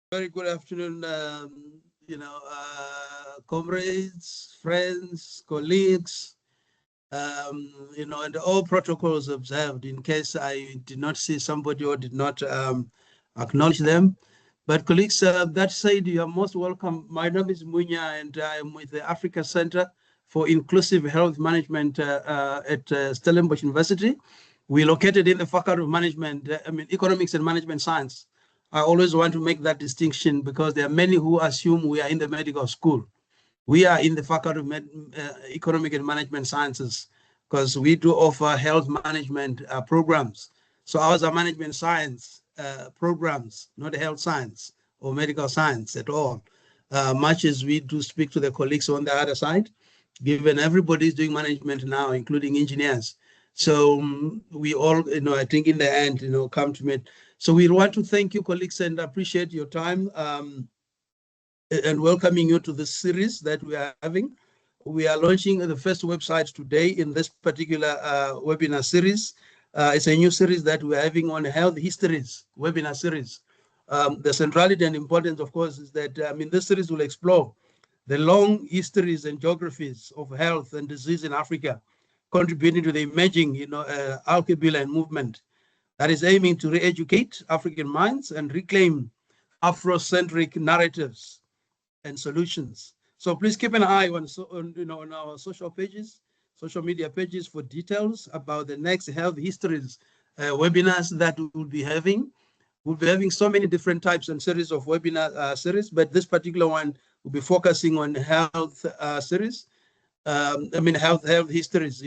Very good afternoon, comrades, friends, colleagues, and all protocols observed in case I did not see somebody or did not acknowledge them. But colleagues, that said, you are most welcome. My name is Munya, and I'm with the Africa Center for Inclusive Health Management at Stellenbosch University. We're located in the Faculty of Management, Economics and Management Science. I always want to make that distinction because there are many who assume we are in the medical school. We are in the Faculty of Economic and Management Sciences because we do offer health management programs. So ours are management science programs, not health science or medical science at all. Much as we do speak to the colleagues on the other side, given everybody is doing management now, including engineers. So we all, I think in the end, come to meet. So we want to thank you, colleagues, and appreciate your time and welcoming you to this series that we are having. We are launching the first website today in this particular webinar series. It's a new series that we're having on Health Histories webinar series. The centrality and importance, of course, is that this series will explore the long histories and geographies of health and disease in Africa, contributing to the emerging, Alkebulan movement that is aiming to re-educate African minds and reclaim Afrocentric narratives and solutions. So please keep an eye on our social media pages for details about the next Health Histories webinars that we will be having. We'll be having so many different types and series of webinar series, but this particular one will be focusing on health series. Health histories.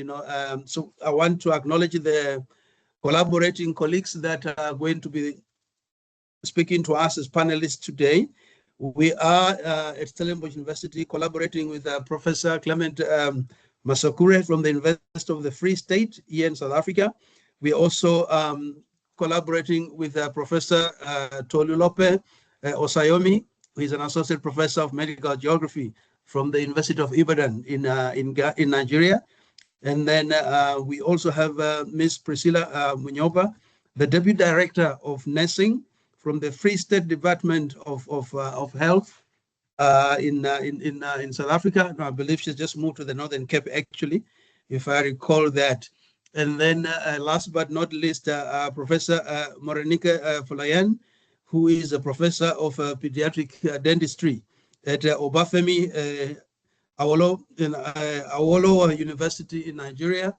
So I want to acknowledge the collaborating colleagues that are going to be speaking to us as panelists today. We are at Stellenbosch University collaborating with Professor Clement Masakure from the University of the Free State here in South Africa. We're also collaborating with Professor Tolulope Osayomi, who is an associate professor of medical geography from the University of Ibadan in Nigeria. And then we also have Ms. Priscilla Munyoba, the Deputy Director of Nursing from the Free State Department of Health in South Africa. No, I believe she's just moved to the Northern Cape, actually, if I recall that. And then last but not least, Professor Morenike Folayan, who is a professor of pediatric dentistry at Obafemi Awolowo University in Nigeria.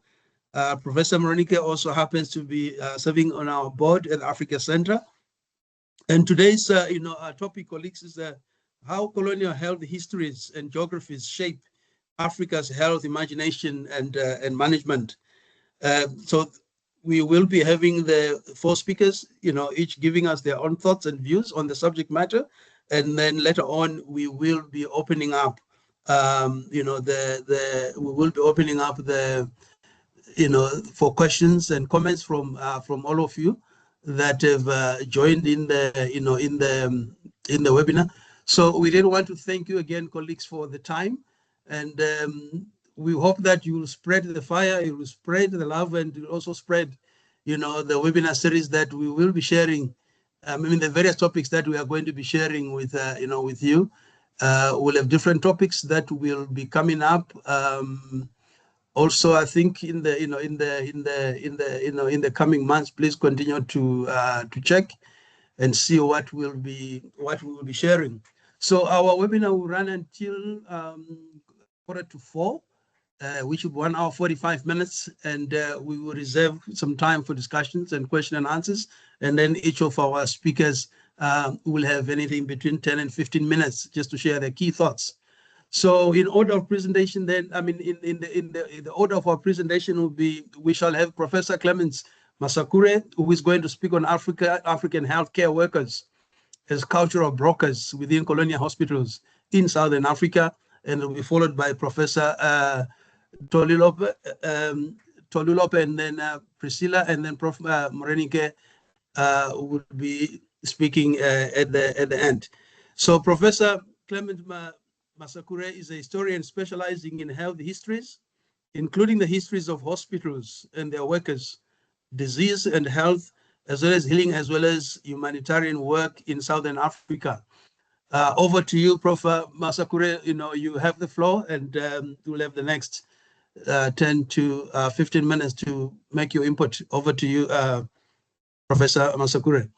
Professor Morenike also happens to be serving on our board at Africa Center. And today's our topic, colleagues, is how colonial health histories and geographies shape Africa's health imagination and management. So we will be having the four speakers, each giving us their own thoughts and views on the subject matter. And then later on, we will be opening up, we will be opening up for questions and comments from all of you that have joined in the webinar. So we really want to thank you again, colleagues, for the time, and we hope that you will spread the fire, you will spread the love, and you will also spread, the webinar series that we will be sharing. The various topics that we are going to be sharing with with you. We'll have different topics that will be coming up. Also, I think in the coming months, please continue to check and see what we will be sharing. So our webinar will run until 3:45, which will be 1 hour 45 minutes, and we will reserve some time for discussions and question and answers. And then each of our speakers will have anything between 10 and 15 minutes just to share their key thoughts. So in order of presentation, then, in the order of our presentation will be, we shall have Professor Clements Masakure, who is going to speak on African healthcare workers as cultural brokers within colonial hospitals in Southern Africa, and will be followed by Professor Tolulope, and then Priscilla, and then Prof. Morenike will be speaking at the end. So Professor Clement Masakure is a historian specializing in health histories, including the histories of hospitals and their workers, disease and health, as well as healing, as well as humanitarian work in Southern Africa. Over to you, Prof. Masakure. You have the floor, and we'll have the next 10 to 15 minutes to make your input. Over to you, Professor Masakure.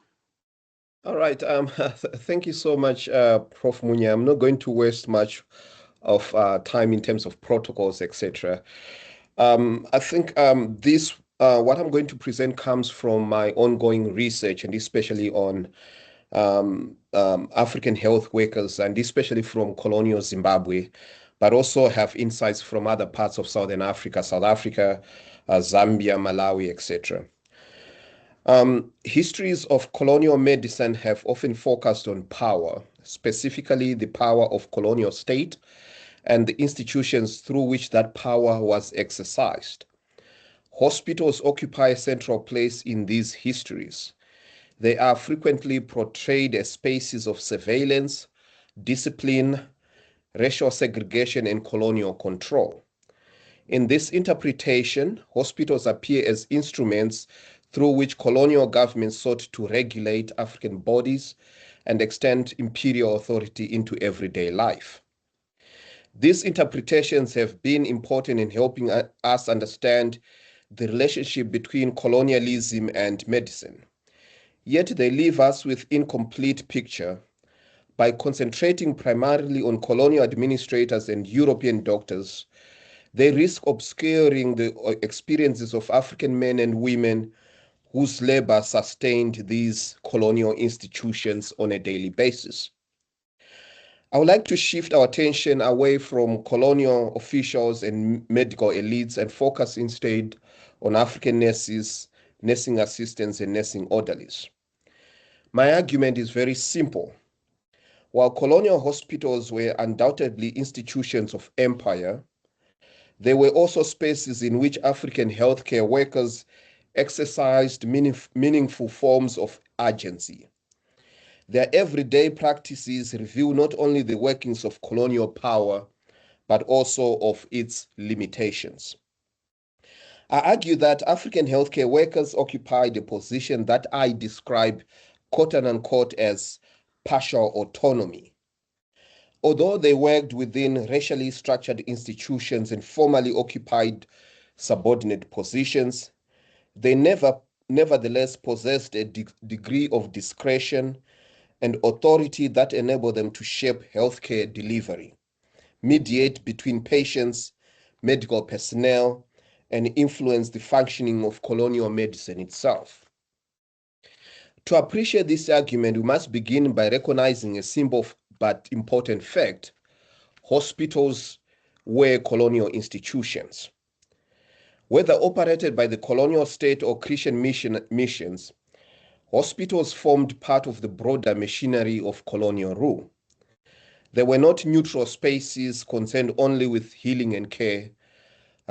All right. Thank you so much, Prof. Munya. I'm not going to waste much of time in terms of protocols, etc. I think what I'm going to present comes from my ongoing research, and especially on African health workers, and especially from colonial Zimbabwe, but also have insights from other parts of South Africa, Zambia, Malawi, etc. Histories of colonial medicine have often focused on power, specifically the power of colonial state and the institutions through which that power was exercised. Hospitals occupy a central place in these histories. They are frequently portrayed as spaces of surveillance, discipline, racial segregation, and colonial control. In this interpretation, hospitals appear as instruments through which colonial governments sought to regulate African bodies and extend imperial authority into everyday life. These interpretations have been important in helping us understand the relationship between colonialism and medicine. Yet they leave us with incomplete picture. By concentrating primarily on colonial administrators and European doctors, they risk obscuring the experiences of African men and women whose labor sustained these colonial institutions on a daily basis. I would like to shift our attention away from colonial officials and medical elites and focus instead on African nurses, nursing assistants, and nursing orderlies. My argument is very simple. While colonial hospitals were undoubtedly institutions of empire, they were also spaces in which African healthcare workers exercised meaningful forms of agency. Their everyday practices reveal not only the workings of colonial power, but also of its limitations. I argue that African healthcare workers occupied a position that I describe, quote unquote, as partial autonomy. Although they worked within racially structured institutions and formally occupied subordinate positions, they nevertheless possessed a degree of discretion and authority that enabled them to shape healthcare delivery, mediate between patients, medical personnel, and influence the functioning of colonial medicine itself. To appreciate this argument, we must begin by recognizing a simple but important fact. Hospitals were colonial institutions. Whether operated by the colonial state or Christian missions, hospitals formed part of the broader machinery of colonial rule. They were not neutral spaces concerned only with healing and care.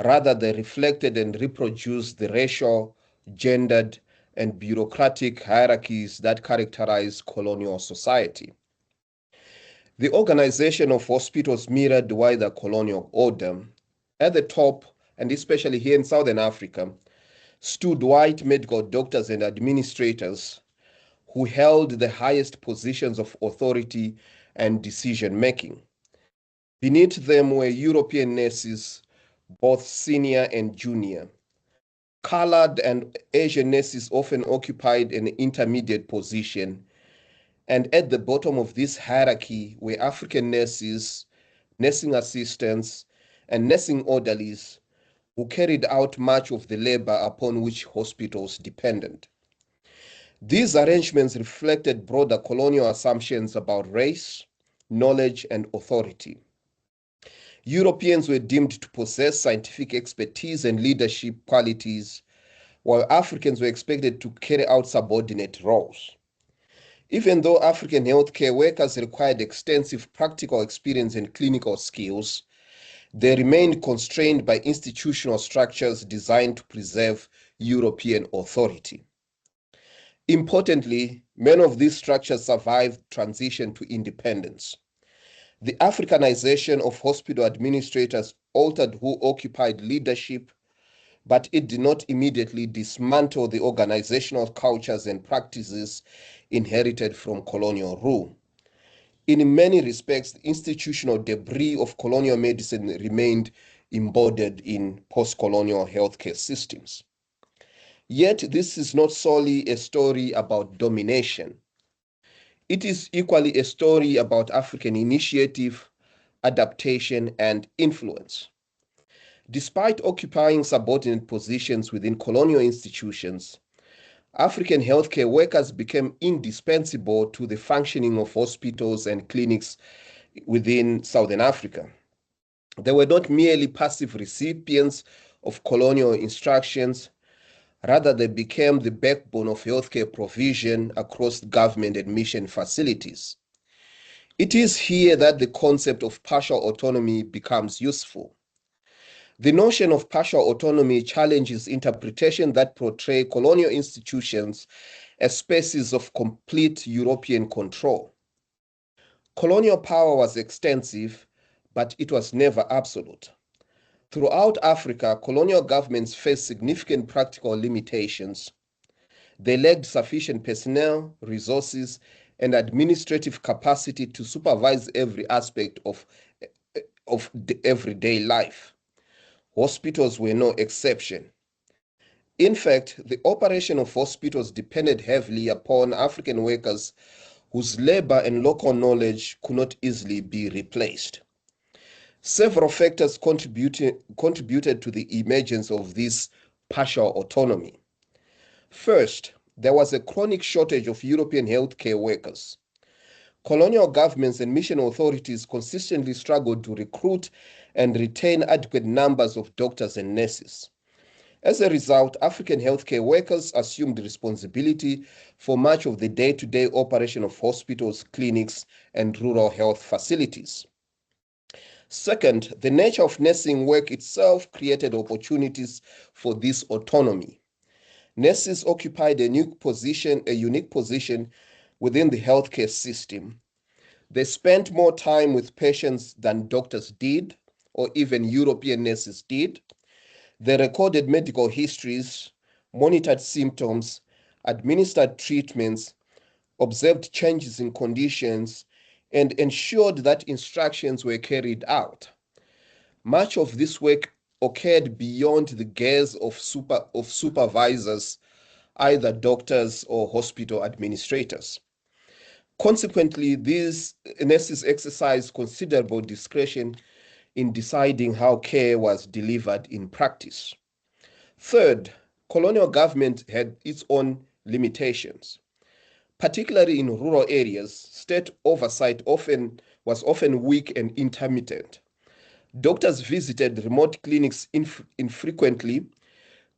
Rather, they reflected and reproduced the racial, gendered, and bureaucratic hierarchies that characterize colonial society. The organization of hospitals mirrored the wider colonial order. At the top, and especially here in Southern Africa, stood white medical doctors and administrators who held the highest positions of authority and decision-making. Beneath them were European nurses, both senior and junior. Colored and Asian nurses often occupied an intermediate position, and at the bottom of this hierarchy were African nurses, nursing assistants, and nursing orderlies who carried out much of the labor upon which hospitals depended. These arrangements reflected broader colonial assumptions about race, knowledge, and authority. Europeans were deemed to possess scientific expertise and leadership qualities, while Africans were expected to carry out subordinate roles. Even though African healthcare workers required extensive practical experience and clinical skills, they remained constrained by institutional structures designed to preserve European authority. Importantly, many of these structures survived transition to independence. The Africanization of hospital administrators altered who occupied leadership, but it did not immediately dismantle the organizational cultures and practices inherited from colonial rule. In many respects, the institutional debris of colonial medicine remained embodied in post-colonial healthcare systems. Yet, this is not solely a story about domination. It is equally a story about African initiative, adaptation, and influence. Despite occupying subordinate positions within colonial institutions, African healthcare workers became indispensable to the functioning of hospitals and clinics within Southern Africa. They were not merely passive recipients of colonial instructions, rather, they became the backbone of healthcare provision across government and mission facilities. It is here that the concept of partial autonomy becomes useful. The notion of partial autonomy challenges interpretation that portray colonial institutions as spaces of complete European control. Colonial power was extensive, but it was never absolute. Throughout Africa, colonial governments faced significant practical limitations. They lacked sufficient personnel, resources, and administrative capacity to supervise every aspect of everyday life. Hospitals were no exception. In fact, the operation of hospitals depended heavily upon African workers whose labor and local knowledge could not easily be replaced. Several factors contributed to the emergence of this partial autonomy. First, there was a chronic shortage of European healthcare workers. Colonial governments and mission authorities consistently struggled to recruit and retain adequate numbers of doctors and nurses. As a result, African healthcare workers assumed responsibility for much of the day-to-day operation of hospitals, clinics, and rural health facilities. Second, the nature of nursing work itself created opportunities for this autonomy. Nurses occupied a unique position within the healthcare system. They spent more time with patients than doctors did, or even European nurses did. They recorded medical histories, monitored symptoms, administered treatments, observed changes in conditions, and ensured that instructions were carried out. Much of this work occurred beyond the gaze of supervisors, either doctors or hospital administrators. Consequently, these nurses exercised considerable discretion in deciding how care was delivered in practice. Third, colonial government had its own limitations. Particularly in rural areas, state oversight was often weak and intermittent. Doctors visited remote clinics infrequently,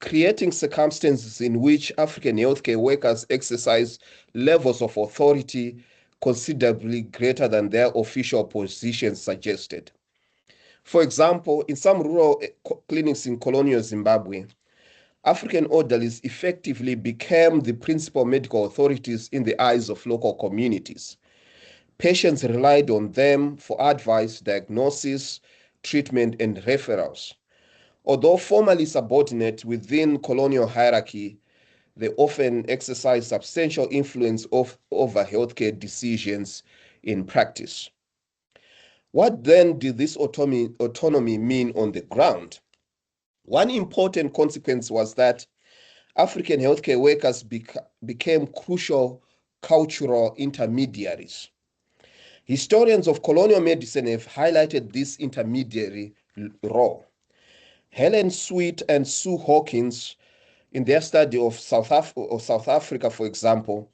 creating circumstances in which African healthcare workers exercise levels of authority considerably greater than their official positions suggested. For example, in some rural clinics in colonial Zimbabwe, African orderlies effectively became the principal medical authorities in the eyes of local communities. Patients relied on them for advice, diagnosis, treatment, and referrals. Although formally subordinate within colonial hierarchy, they often exercise substantial influence over healthcare decisions in practice. What then did this autonomy mean on the ground? One important consequence was that African healthcare workers became crucial cultural intermediaries. Historians of colonial medicine have highlighted this intermediary role. Helen Sweet and Sue Hawkins, in their study of South Africa, for example,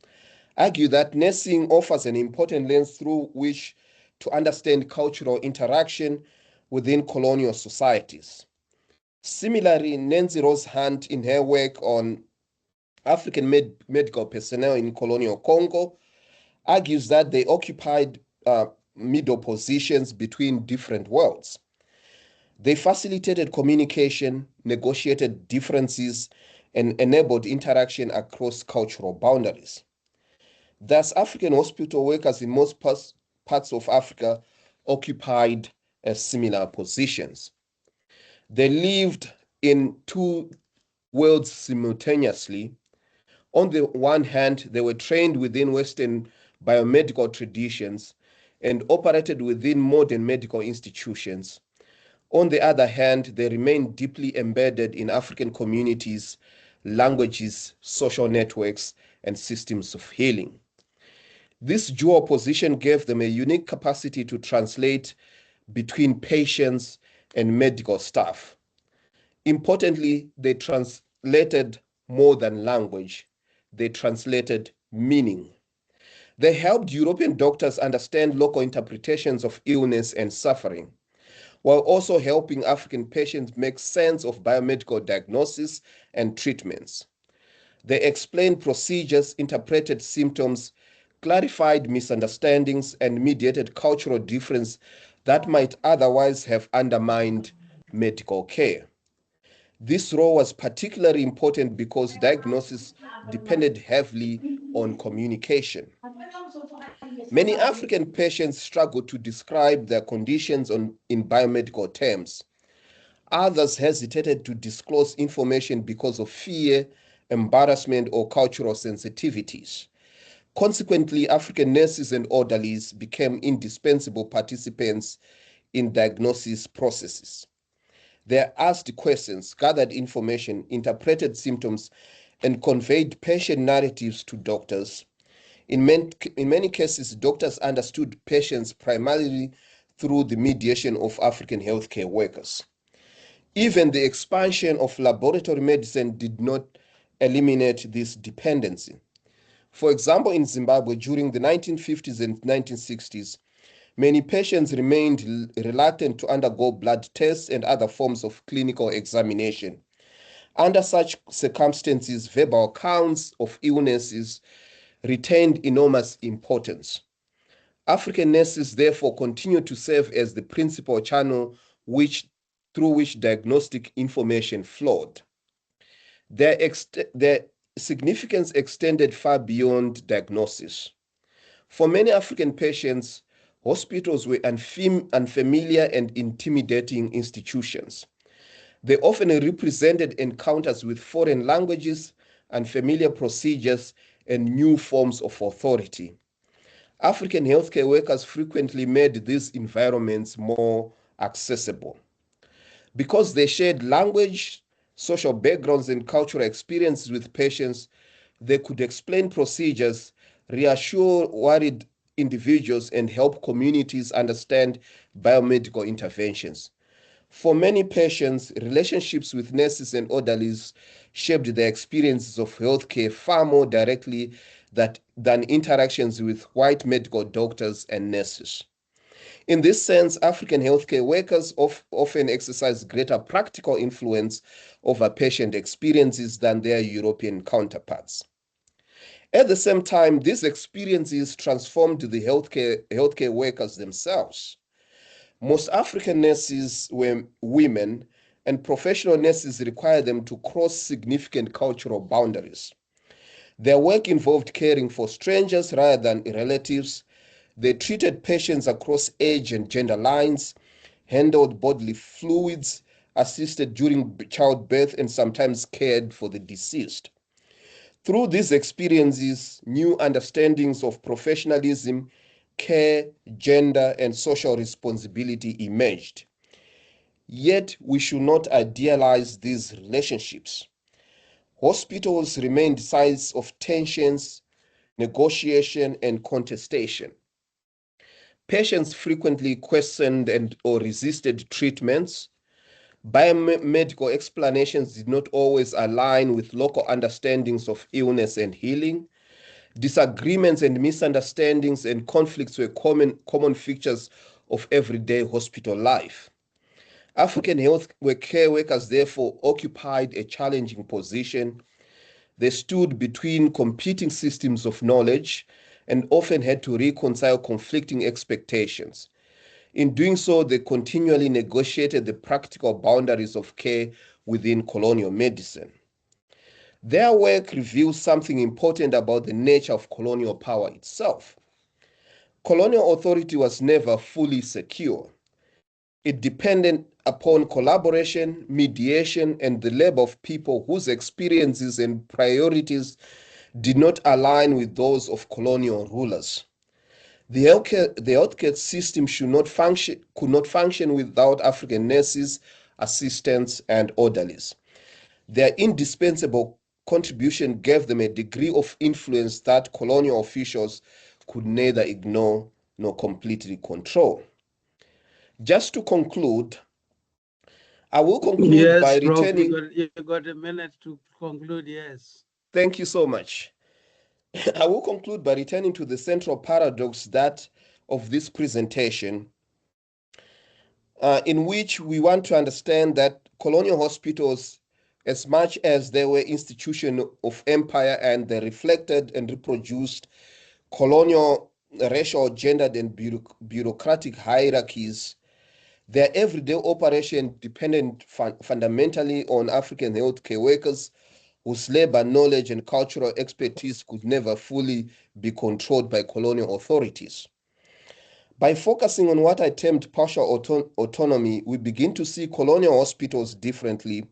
argue that nursing offers an important lens through which to understand cultural interaction within colonial societies. Similarly, Nancy Rose Hunt, in her work on African medical personnel in colonial Congo, argues that they occupied middle positions between different worlds. They facilitated communication, negotiated differences, and enabled interaction across cultural boundaries. Thus, African hospital workers in most parts of Africa occupied similar positions. They lived in two worlds simultaneously. On the one hand, they were trained within Western biomedical traditions and operated within modern medical institutions. On the other hand, they remain deeply embedded in African communities, languages, social networks, and systems of healing. This dual position gave them a unique capacity to translate between patients and medical staff. Importantly, they translated more than language, they translated meaning. They helped European doctors understand local interpretations of illness and suffering, while also helping African patients make sense of biomedical diagnosis and treatments. They explained procedures, interpreted symptoms, clarified misunderstandings, and mediated cultural difference that might otherwise have undermined medical care. This role was particularly important because diagnosis depended heavily on communication. Many African patients struggle to describe their conditions in biomedical terms. Others hesitated to disclose information because of fear, embarrassment, or cultural sensitivities. Consequently, African nurses and orderlies became indispensable participants in diagnosis processes. They asked questions, gathered information, interpreted symptoms, and conveyed patient narratives to doctors. In many cases, doctors understood patients primarily through the mediation of African healthcare workers. Even the expansion of laboratory medicine did not eliminate this dependency. For example, in Zimbabwe during the 1950s and 1960s, many patients remained reluctant to undergo blood tests and other forms of clinical examination. Under such circumstances, verbal accounts of illnesses retained enormous importance. African nurses therefore continue to serve as the principal channel through which diagnostic information flowed. Their significance extended far beyond diagnosis. For many African patients, hospitals were unfamiliar and intimidating institutions. They often represented encounters with foreign languages, unfamiliar procedures, and new forms of authority. African healthcare workers frequently made these environments more accessible. Because they shared language, social backgrounds, and cultural experiences with patients, they could explain procedures, reassure worried individuals, and help communities understand biomedical interventions. For many patients, relationships with nurses and orderlies shaped their experiences of healthcare far more directly than interactions with white medical doctors and nurses. In this sense, African healthcare workers often exercise greater practical influence over patient experiences than their European counterparts. At the same time, these experiences transformed the healthcare workers themselves. Most African nurses were women, and professional nurses required them to cross significant cultural boundaries. Their work involved caring for strangers rather than relatives. They treated patients across age and gender lines, handled bodily fluids, assisted during childbirth, and sometimes cared for the deceased. Through these experiences, new understandings of professionalism, care, gender, and social responsibility emerged. Yet, we should not idealize these relationships. Hospitals remained sites of tensions, negotiation, and contestation. Patients frequently questioned or resisted treatments. Biomedical explanations did not always align with local understandings of illness and healing. Disagreements and misunderstandings and conflicts were common features of everyday hospital life. African health care workers therefore occupied a challenging position. They stood between competing systems of knowledge and often had to reconcile conflicting expectations. In doing so, they continually negotiated the practical boundaries of care within colonial medicine. Their work reveals something important about the nature of colonial power itself. Colonial authority was never fully secure. It depended upon collaboration, mediation, and the labor of people whose experiences and priorities did not align with those of colonial rulers. The healthcare system could not function without African nurses, assistants, and orderlies. Their indispensable contribution gave them a degree of influence that colonial officials could neither ignore nor completely control. Just to conclude, I will conclude by Yes, Prof, returning. you got a minute to conclude, yes. Thank you so much. I will conclude by returning to the central paradox that of this presentation, in which we want to understand that colonial hospitals, as much as they were institutions of empire and they reflected and reproduced colonial racial, gendered, and bureaucratic hierarchies, their everyday operation depended fundamentally on African healthcare workers whose labor, knowledge, and cultural expertise could never fully be controlled by colonial authorities. By focusing on what I termed partial autonomy, we begin to see colonial hospitals differently.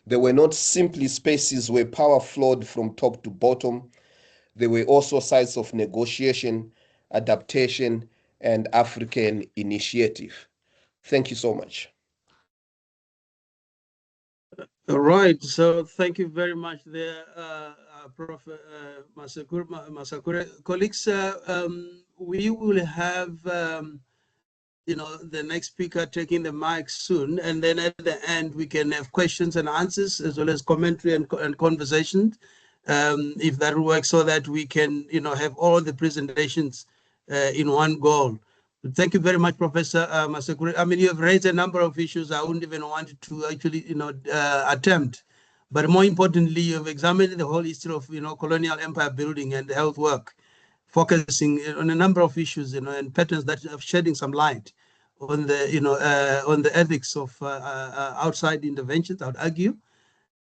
They were not simply spaces where power flowed from top to bottom. They were also sites of negotiation, adaptation, and African initiative. Thank you so much. All right, so thank you very much there, Prof. Masakura. Colleagues, we will have the next speaker taking the mic soon, and then at the end we can have questions and answers as well as commentary and conversation, if that works, so that we can have all the presentations in one goal. Thank you very much, Professor Masakura. I mean, you have raised a number of issues I wouldn't even want to actually attempt, but more importantly, you have examined the whole history of colonial empire building and health work, focusing on a number of issues, and patterns that are shedding some light on the ethics of outside interventions, I would argue,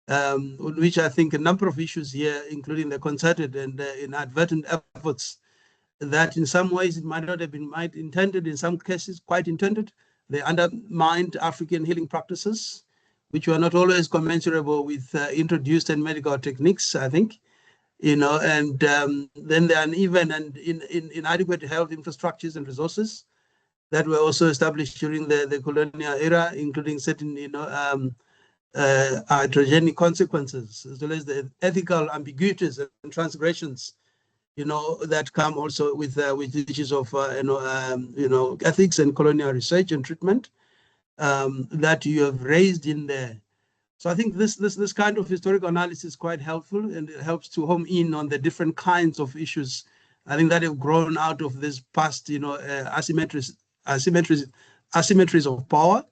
on which I think a number of issues here, including the concerted and inadvertent efforts that in some ways it might not have been intended, in some cases quite intended. They undermined African healing practices, which were not always commensurable with introduced and medical techniques, I think. And then there are uneven and inadequate health infrastructures and resources that were also established during the colonial era, including certain, iatrogenic consequences, as well as the ethical ambiguities and transgressions, that come also with issues of, ethics and colonial research and treatment, that you have raised in there. So I think this kind of historical analysis is quite helpful, and it helps to home in on the different kinds of issues, I think, that have grown out of this past, asymmetries of power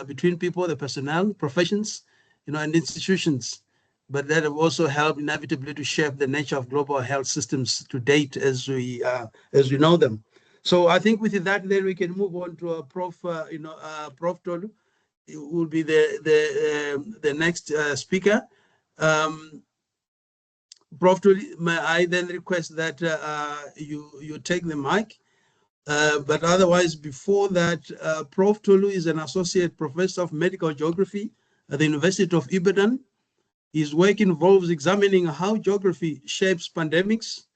between people, the personnel, professions, and institutions, but that have also helped inevitably to shape the nature of global health systems to date as we know them. So I think with that, then we can move on to Prof. Prof. Tolu will be the next speaker. Prof. Tolu, may I then request that you take the mic? But otherwise, before that, Prof. Tolu is an associate professor of medical geography at the University of Ibadan. His work involves examining how geography shapes pandemics,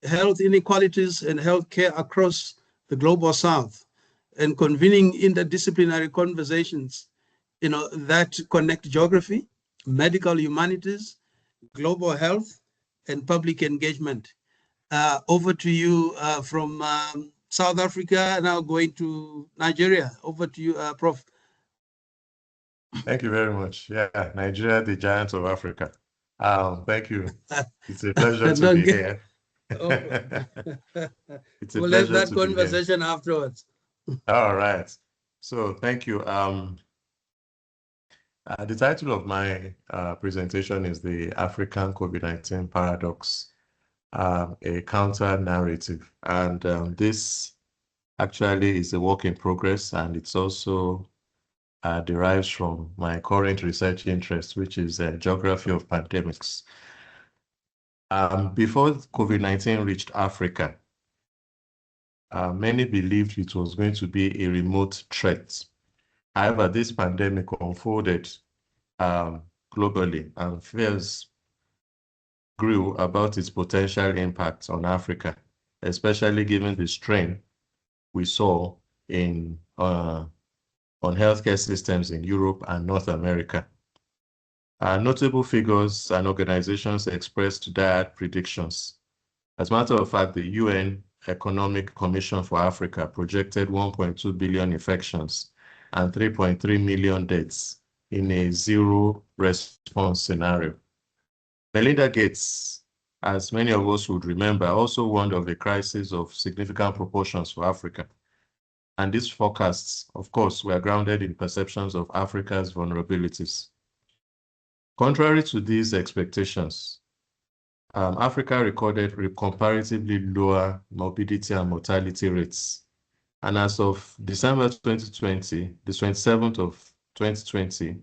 health inequalities, and healthcare across the global south, and convening interdisciplinary conversations, that connect geography, medical humanities, global health, and public engagement. Over to you from South Africa, now going to Nigeria. Over to you, Prof. Thank you very much. Yeah, Nigeria, the giant of Africa. Thank you. It's a pleasure to be here. Oh. It's a We'll have pleasure that to be here. conversation afterwards. All right. So thank you. The title of my presentation is The African COVID-19 Paradox, a counter narrative. And this actually is a work in progress, and it's also derives from my current research interest, which is geography of pandemics. Before COVID-19 reached Africa, many believed it was going to be a remote threat. However, this pandemic unfolded globally, and fears grew about its potential impact on Africa. especially given the strain we saw in on healthcare systems in Europe and North America. Notable figures and organizations expressed dire predictions. As a matter of fact, the UN Economic Commission for Africa projected 1.2 billion infections and 3.3 million deaths in a zero response scenario. Melinda Gates, as many of us would remember, also warned of a crisis of significant proportions for Africa. And these forecasts, of course, were grounded in perceptions of Africa's vulnerabilities. Contrary to these expectations, Africa recorded comparatively lower morbidity and mortality rates. And as of December 2020, the 27th of 2020,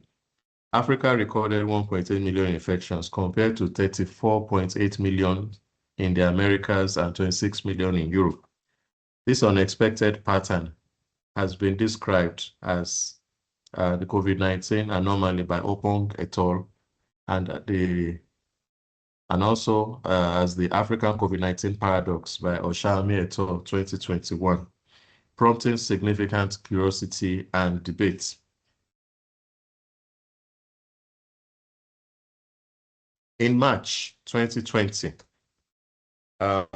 Africa recorded 1.8 million infections compared to 34.8 million in the Americas and 26 million in Europe. This unexpected pattern has been described as the COVID-19 anomaly by Opong et al. And also as the African COVID-19 paradox by Oshami et al. 2021, prompting significant curiosity and debate. In March 2020, I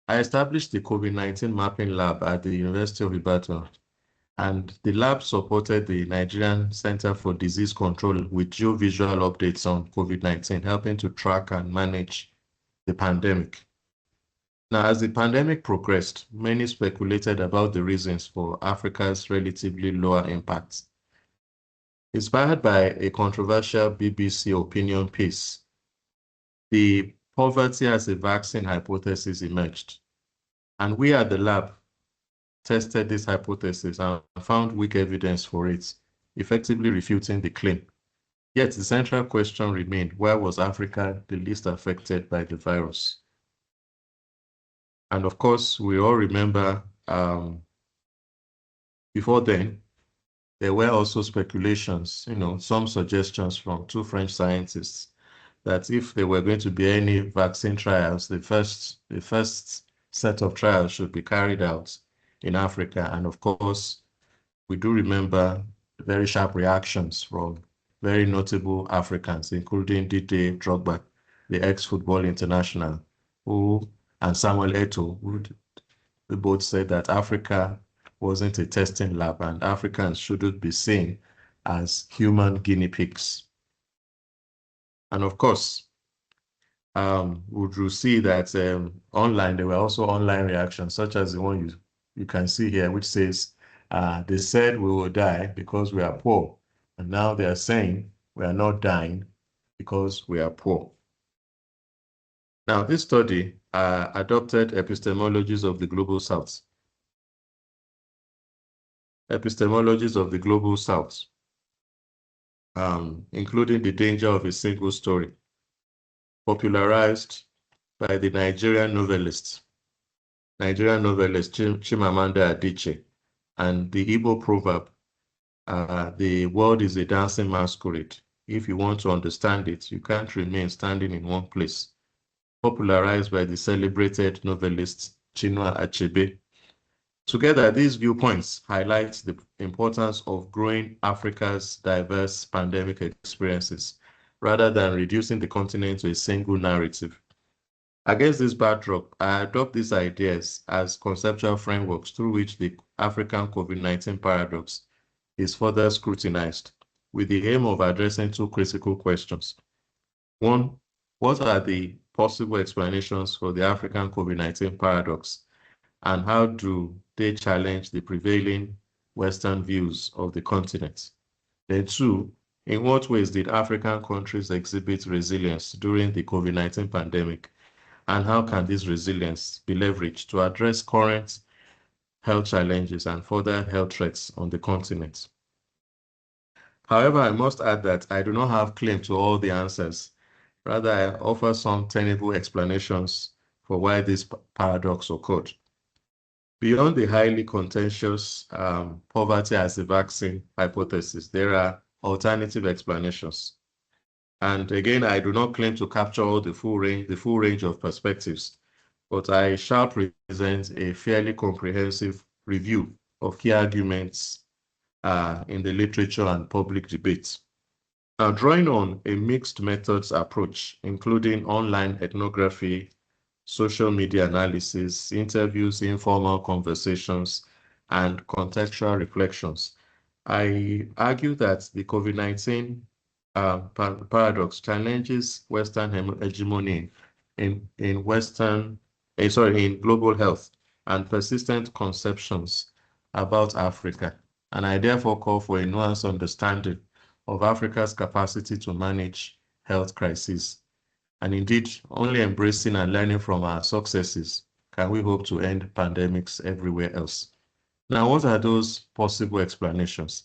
established the COVID-19 mapping lab at the University of Ibadan, and the lab supported the Nigerian Center for Disease Control with geovisual updates on COVID-19, helping to track and manage the pandemic. Now, as the pandemic progressed, many speculated about the reasons for Africa's relatively lower impact. Inspired by a controversial BBC opinion piece, the poverty as a vaccine hypothesis emerged. And we at the lab tested this hypothesis and found weak evidence for it, effectively refuting the claim. Yet the central question remained, why was Africa the least affected by the virus? And of course, we all remember before then, there were also speculations, some suggestions from two French scientists that if there were going to be any vaccine trials, the first set of trials should be carried out in Africa. And of course, we do remember very sharp reactions from very notable Africans, including Didier Drogba, the ex-football international, and Samuel Eto'o, who both said that Africa wasn't a testing lab and Africans shouldn't be seen as human guinea pigs. And of course, would see that online, there were also online reactions, such as the one you can see here, which says, they said we will die because we are poor. And now they are saying we are not dying because we are poor. Now, this study adopted epistemologies of the Global South. Epistemologies of the Global South, including the danger of a single story, popularized by the Nigerian novelist Chimamanda Adichie, and the Igbo proverb, the world is a dancing masquerade. If you want to understand it, you can't remain standing in one place, popularized by the celebrated novelist Chinua Achebe. Together, these viewpoints highlight the importance of growing Africa's diverse pandemic experiences, rather than reducing the continent to a single narrative. Against this backdrop, I adopt these ideas as conceptual frameworks through which the African COVID-19 paradox is further scrutinized, with the aim of addressing two critical questions. One, what are the possible explanations for the African COVID-19 paradox, and how do they challenge the prevailing Western views of the continent? Then two, in what ways did African countries exhibit resilience during the COVID-19 pandemic, and how can this resilience be leveraged to address current health challenges and further health threats on the continent? However, I must add that I do not have claim to all the answers. Rather, I offer some tenable explanations for why this paradox occurred. Beyond the highly contentious poverty as a vaccine hypothesis, there are alternative explanations. And again, I do not claim to capture all the full range of perspectives. but I shall present a fairly comprehensive review of key arguments in the literature and public debates. Now, drawing on a mixed methods approach, including online ethnography, social media analysis, interviews, informal conversations, and contextual reflections, I argue that the COVID-19 paradox challenges Western hegemony in global health and persistent conceptions about Africa. And I therefore call for a nuanced understanding of Africa's capacity to manage health crises. And indeed, only embracing and learning from our successes can we hope to end pandemics everywhere else. Now, what are those possible explanations?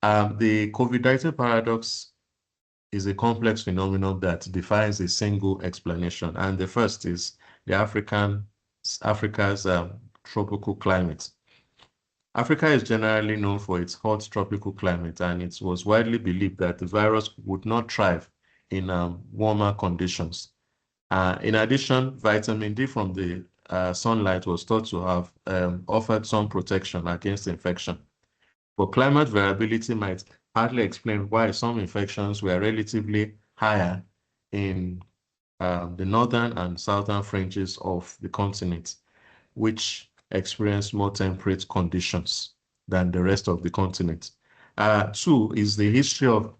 The COVID-19 paradox is a complex phenomenon that defies a single explanation. And the first is the Africa's tropical climate. Africa is generally known for its hot tropical climate, and it was widely believed that the virus would not thrive in warmer conditions. In addition, vitamin D from the sunlight was thought to have offered some protection against infection. But climate variability might partly explain why some infections were relatively higher in the northern and southern fringes of the continent, which experienced more temperate conditions than the rest of the continent. Two is the history of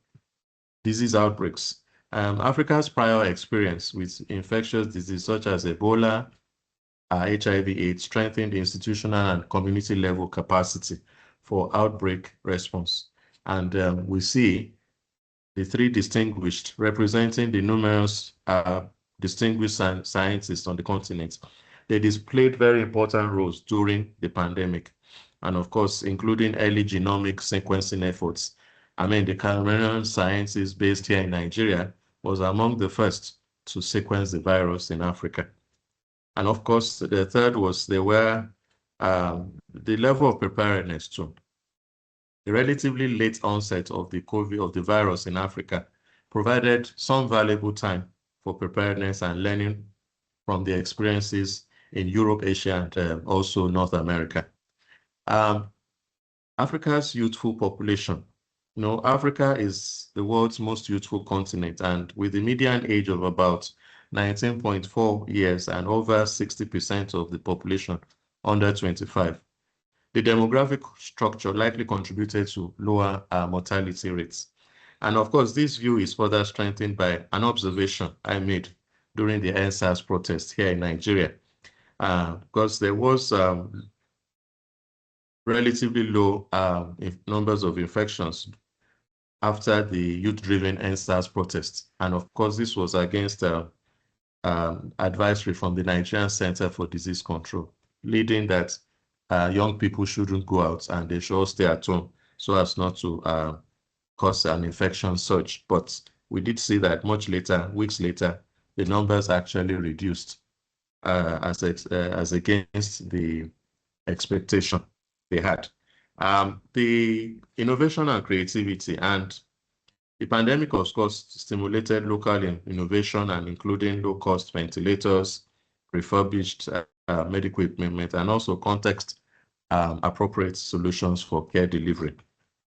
disease outbreaks. Africa's prior experience with infectious disease such as Ebola, HIV/AIDS strengthened institutional and community level capacity for outbreak response. And we see the three distinguished, representing the numerous distinguished scientists on the continent. They displayed very important roles during the pandemic, and of course, including early genomic sequencing efforts. I mean, the Cameroonian scientists based here in Nigeria was among the first to sequence the virus in Africa. And of course, the third was the level of preparedness too. The relatively late onset of the virus in Africa provided some valuable time for preparedness and learning from the experiences in Europe, Asia, and also North America. Africa's youthful population. You know, Africa is the world's most youthful continent, and with the median age of about 19.4 years and over 60% of the population under 25. The demographic structure likely contributed to lower mortality rates. And of course, this view is further strengthened by an observation I made during the EndSARS protest here in Nigeria, because there was relatively low numbers of infections after the youth-driven EndSARS protest. And of course, this was against advisory from the Nigerian Center for Disease Control, leading that young people shouldn't go out and they should all stay at home so as not to cause an infection surge. But we did see that much later, weeks later, the numbers actually reduced as against the expectation they had. The innovation and creativity, and the pandemic, of course, stimulated local innovation and including low-cost ventilators, refurbished medical equipment, and also context-appropriate solutions for care delivery.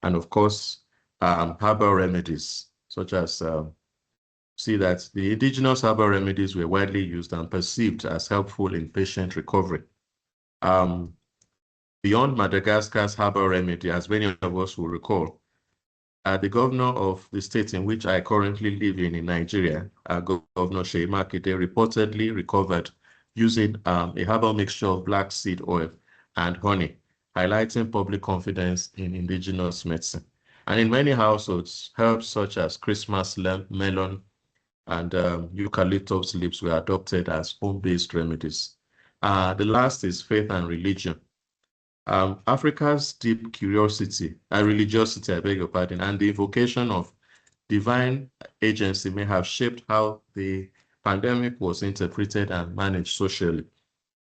And of course, herbal remedies, such as see that the indigenous herbal remedies were widely used and perceived as helpful in patient recovery. Beyond Madagascar's herbal remedy, as many of us will recall, the governor of the state in which I currently live in Nigeria, Governor Seyi Makinde, reportedly recovered using a herbal mixture of black seed oil and honey, highlighting public confidence in indigenous medicine. And in many households, herbs such as Christmas melon and eucalyptus leaves were adopted as home-based remedies. The last is faith and religion. Africa's deep religiosity, I beg your pardon, and the invocation of divine agency may have shaped how the pandemic was interpreted and managed socially.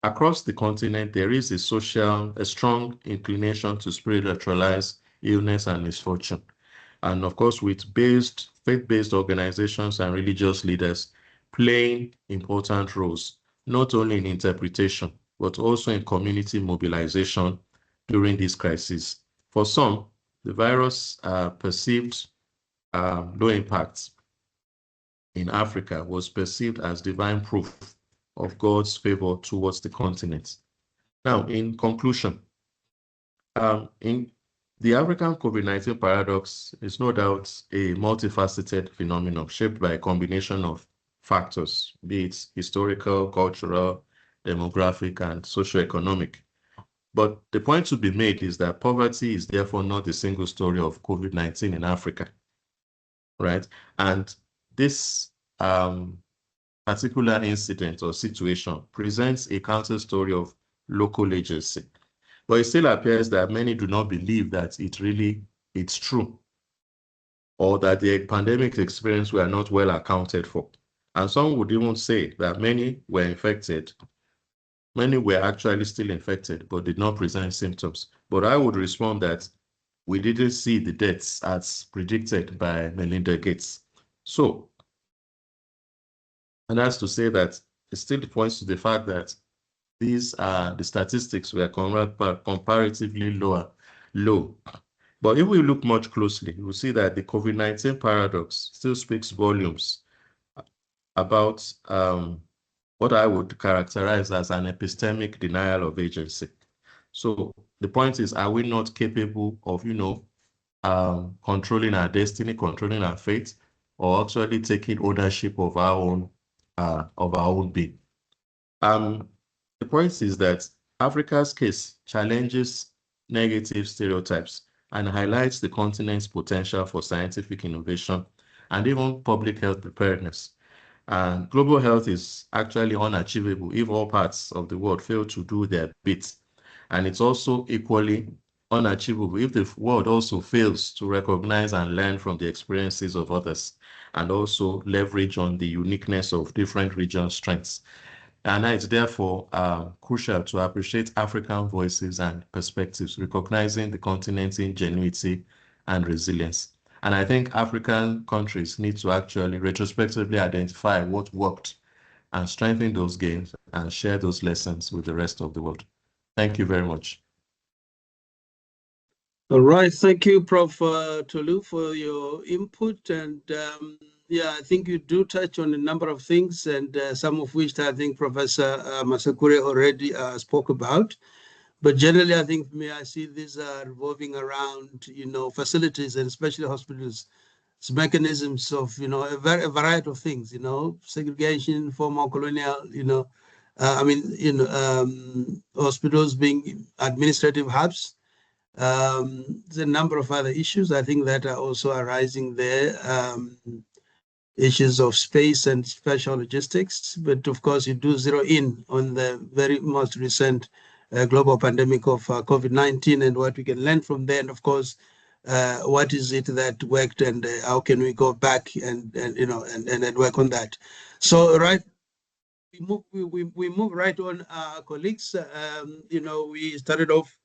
Across the continent, there is a strong inclination to spiritualize illness and misfortune. And of course, with faith-based organizations and religious leaders playing important roles not only in interpretation, but also in community mobilization during this crisis. For some, the virus perceived low impact in Africa was perceived as divine proof of God's favor towards the continent. Now, in conclusion, in the African COVID-19 paradox is no doubt a multifaceted phenomenon shaped by a combination of factors, be it historical, cultural, demographic, and socioeconomic. But the point to be made is that poverty is therefore not the single story of COVID-19 in Africa, right? And this particular incident or situation presents a counter story of local agency. But it still appears that many do not believe that it's true, or that the pandemic experience were not well accounted for. And some would even say that many were infected. Many were actually still infected, but did not present symptoms. But I would respond that we didn't see the deaths as predicted by Melinda Gates. So, and that's to say that it still points to the fact that these the statistics were comparatively low. But if we look much closely, we'll see that the COVID-19 paradox still speaks volumes about what I would characterize as an epistemic denial of agency. So the point is, are we not capable of, controlling our destiny, controlling our fate, or actually taking ownership of our own being? The point is that Africa's case challenges negative stereotypes and highlights the continent's potential for scientific innovation and even public health preparedness. And global health is actually unachievable if all parts of the world fail to do their bit. And it's also equally unachievable if the world also fails to recognize and learn from the experiences of others and also leverage on the uniqueness of different regional strengths. And it's therefore crucial to appreciate African voices and perspectives, recognizing the continent's ingenuity and resilience. And I think African countries need to actually retrospectively identify what worked and strengthen those gains and share those lessons with the rest of the world. Thank you very much. All right. Thank you, Prof. Tolu, for your input. And yeah, I think you do touch on a number of things, and some of which I think Professor Masakure already spoke about. But generally, I think I see these are revolving around, facilities and especially hospitals, mechanisms of, a variety of things, segregation, former colonial, hospitals being administrative hubs. There's a number of other issues I think that are also arising there. Issues of space and spatial logistics, but of course you do zero in on the very most recent global pandemic of COVID-19 and what we can learn from there, and of course what is it that worked and how can we go back and work on that. So we move right on, colleagues. We started off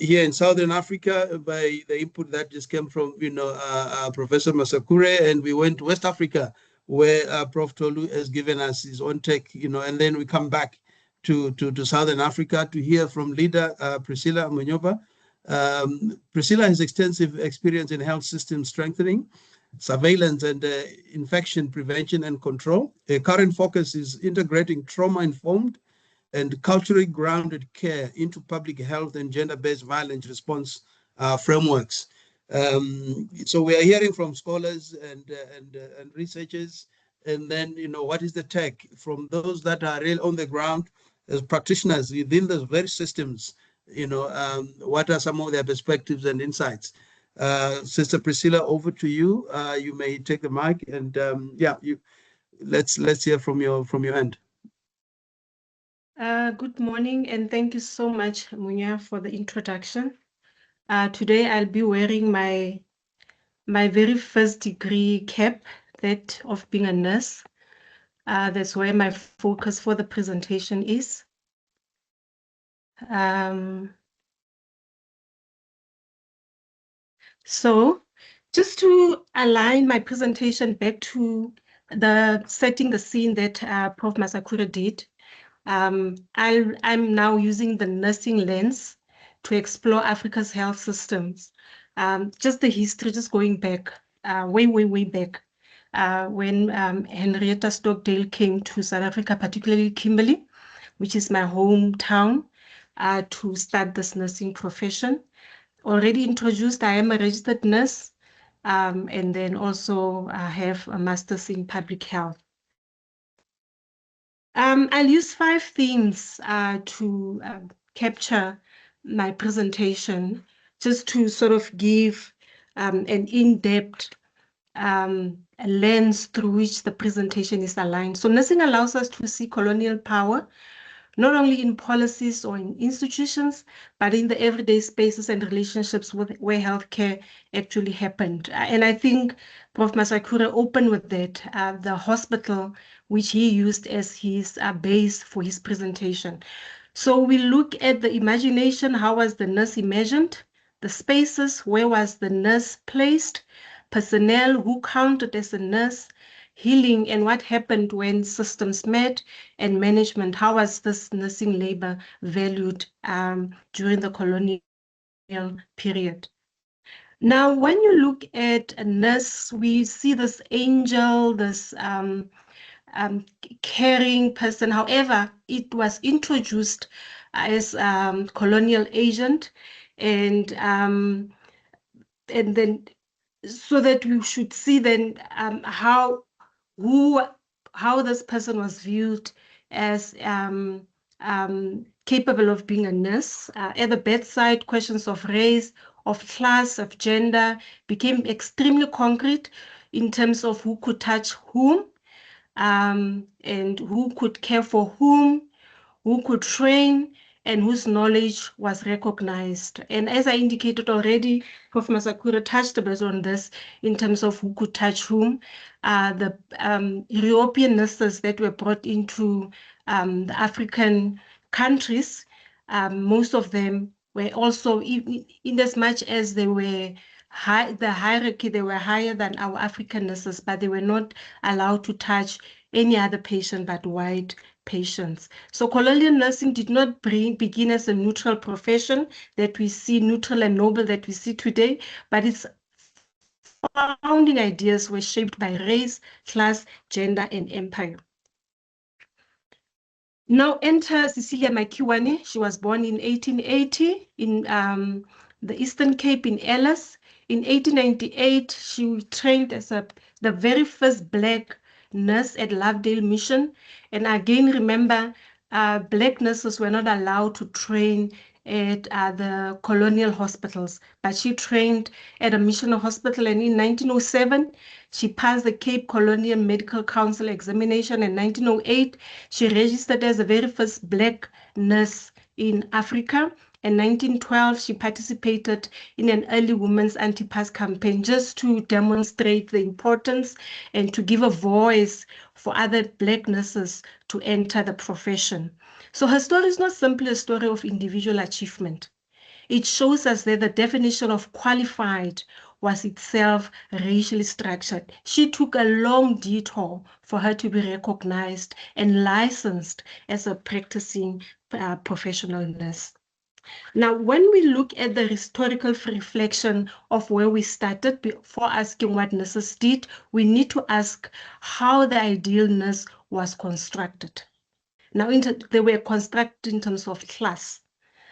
here in Southern Africa by the input that just came from Professor Masakure, and we went to West Africa where Prof. Tolu has given us his own take, and then we come back to Southern Africa to hear from leader Priscilla Munyova. Priscilla has extensive experience in health system strengthening, surveillance, and infection prevention and control. Her current focus is integrating trauma-informed and culturally grounded care into public health and gender-based violence response frameworks. So we are hearing from scholars and researchers, and then what is the tech from those that are real on the ground as practitioners within those very systems. What are some of their perspectives and insights? Sister Priscilla, over to you. You may take the mic, and let's hear from your end. Good morning, and thank you so much, Munya, for the introduction. Today I'll be wearing my very first degree cap, that of being a nurse. That's where my focus for the presentation is. So just to align my presentation back to setting the scene that Prof. Masakura did, I'm now using the nursing lens to explore Africa's health systems. Just the history, just going back, way back, when Henrietta Stockdale came to South Africa, particularly Kimberley, which is my hometown, to start this nursing profession. Already introduced, I am a registered nurse, and then also I have a master's in public health. I'll use 5 themes to capture my presentation, just to sort of give an in-depth lens through which the presentation is aligned. So nursing allows us to see colonial power, not only in policies or in institutions, but in the everyday spaces and relationships where healthcare actually happened. And I think Prof. Masakura opened with that, the hospital, which he used as his base for his presentation. So we look at the imagination, how was the nurse imagined? The spaces, where was the nurse placed? Personnel, who counted as a nurse? Healing and what happened when systems met, and management, how was this nursing labor valued during the colonial period. Now, when you look at a nurse, we see this angel, this caring person. However, it was introduced as colonial agent, and then so that we should see then how this person was viewed as capable of being a nurse. At the bedside, questions of race, of class, of gender became extremely concrete in terms of who could touch whom, and who could care for whom, who could train, and whose knowledge was recognized. And as I indicated already, Prof. Masakura touched a bit on this in terms of who could touch whom. The European nurses that were brought into the African countries, most of them were also, in as much as they were the hierarchy, they were higher than our African nurses, but they were not allowed to touch any other patient but white patients. So colonial nursing did not begin as a neutral profession that we see, neutral and noble that we see today, but its founding ideas were shaped by race, class, gender, and empire. Now enter Cecilia Makiwane. She was born in 1880 in the Eastern Cape in Ellis. In 1898, she trained as the very first Black nurse at Lovedale Mission. And again, remember, Black nurses were not allowed to train at the colonial hospitals, but she trained at a missional hospital. And in 1907, she passed the Cape Colonial Medical Council examination. In 1908, she registered as the very first Black nurse in Africa. In 1912, she participated in an early women's anti-pass campaign just to demonstrate the importance and to give a voice for other Black nurses to enter the profession. So her story is not simply a story of individual achievement. It shows us that the definition of qualified was itself racially structured. She took a long detour for her to be recognized and licensed as a practicing professional nurse. Now, when we look at the historical reflection of where we started before asking what nurses did, we need to ask how the ideal nurse was constructed. Now, they were constructed in terms of class.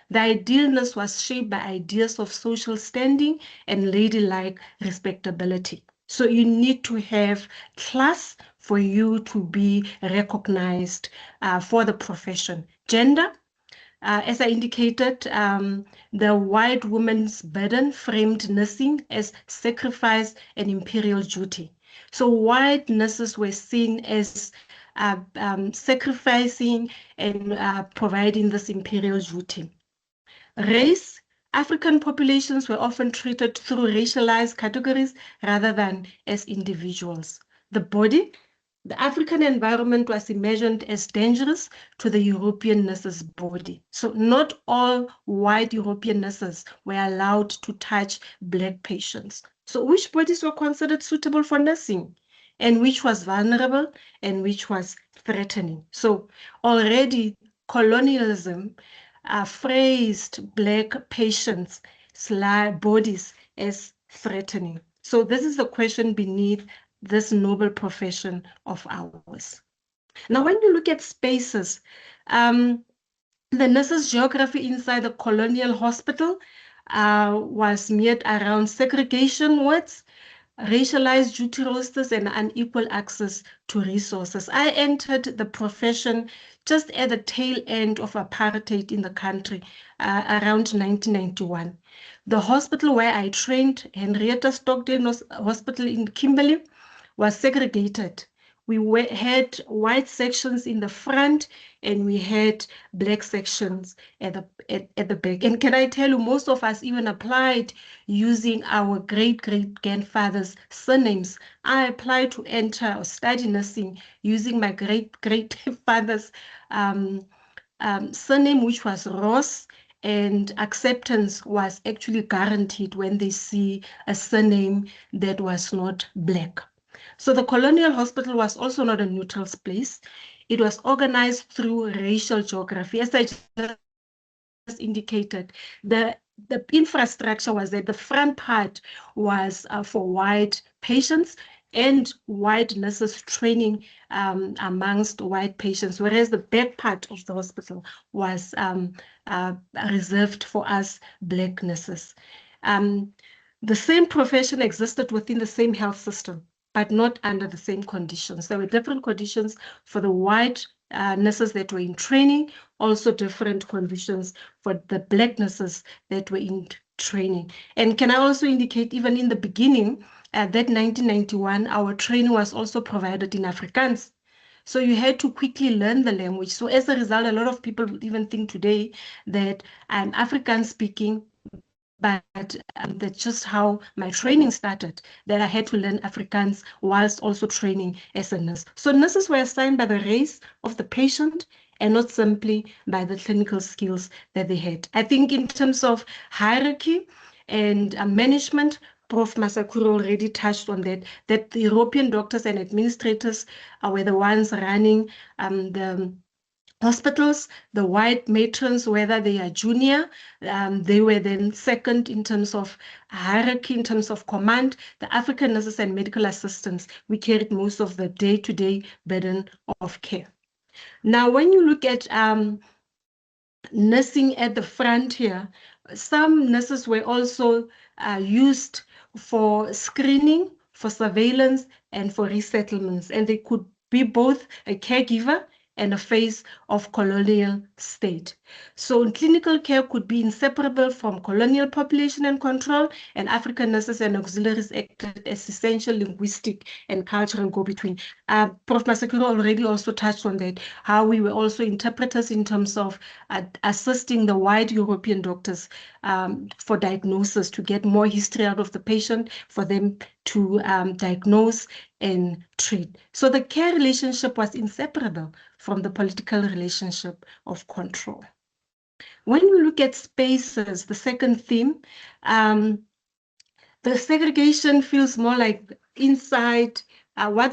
The ideal nurse was shaped by ideas of social standing and ladylike respectability. So you need to have class for you to be recognized for the profession. Gender, as I indicated, the white woman's burden framed nursing as sacrifice and imperial duty. So white nurses were seen as sacrificing and providing this imperial duty. Race, African populations were often treated through racialized categories rather than as individuals. The body, the African environment was imagined as dangerous to the European nurse's body. So not all white European nurses were allowed to touch Black patients. So which bodies were considered suitable for nursing? and which was vulnerable and which was threatening. So already colonialism phrased Black patients' bodies as threatening. So this is the question beneath this noble profession of ours. Now, when you look at spaces, the nurses' geography inside the colonial hospital was mirrored around segregation wards, racialized duty rosters, and unequal access to resources. I entered the profession just at the tail end of apartheid in the country around 1991. The hospital where I trained, Henrietta Stockton Hospital in Kimberley, was segregated. We had white sections in the front and we had Black sections at the back. And can I tell you, most of us even applied using our great-great-grandfather's surnames. I applied to enter or study nursing using my great-great-father's surname, which was Ross, and acceptance was actually guaranteed when they see a surname that was not Black. So the colonial hospital was also not a neutral place. It was organized through racial geography. As I just indicated, the infrastructure was that the front part was for white patients and white nurses training amongst white patients, whereas the back part of the hospital was reserved for us Black nurses. The same profession existed within the same health system, but not under the same conditions. There were different conditions for the white nurses that were in training, also different conditions for the Black nurses that were in training. And can I also indicate, even in the beginning, that 1991, our training was also provided in Afrikaans. So you had to quickly learn the language. So as a result, a lot of people would even think today that I'm Afrikaans speaking, but that's just how my training started, that I had to learn Afrikaans whilst also training as a nurse. So nurses were assigned by the race of the patient and not simply by the clinical skills that they had. I think in terms of hierarchy and management, Prof. Masakura already touched on that the European doctors and administrators were the ones running the hospitals. The white matrons, whether they are junior, they were then second in terms of hierarchy, in terms of command. The African nurses and medical assistants, we carried most of the day-to-day burden of care. Now, when you look at nursing at the front here, some nurses were also used for screening, for surveillance, and for resettlements, and they could be both a caregiver and a face of colonial state. So clinical care could be inseparable from colonial population and control, and African nurses and auxiliaries acted as essential linguistic and cultural go-between. Prof. Masakura already also touched on that, how we were also interpreters in terms of assisting the white European doctors for diagnosis, to get more history out of the patient, for them to diagnose and treat. So the care relationship was inseparable from the political relationship of control. When we look at spaces, the second theme, the segregation feels more like inside. What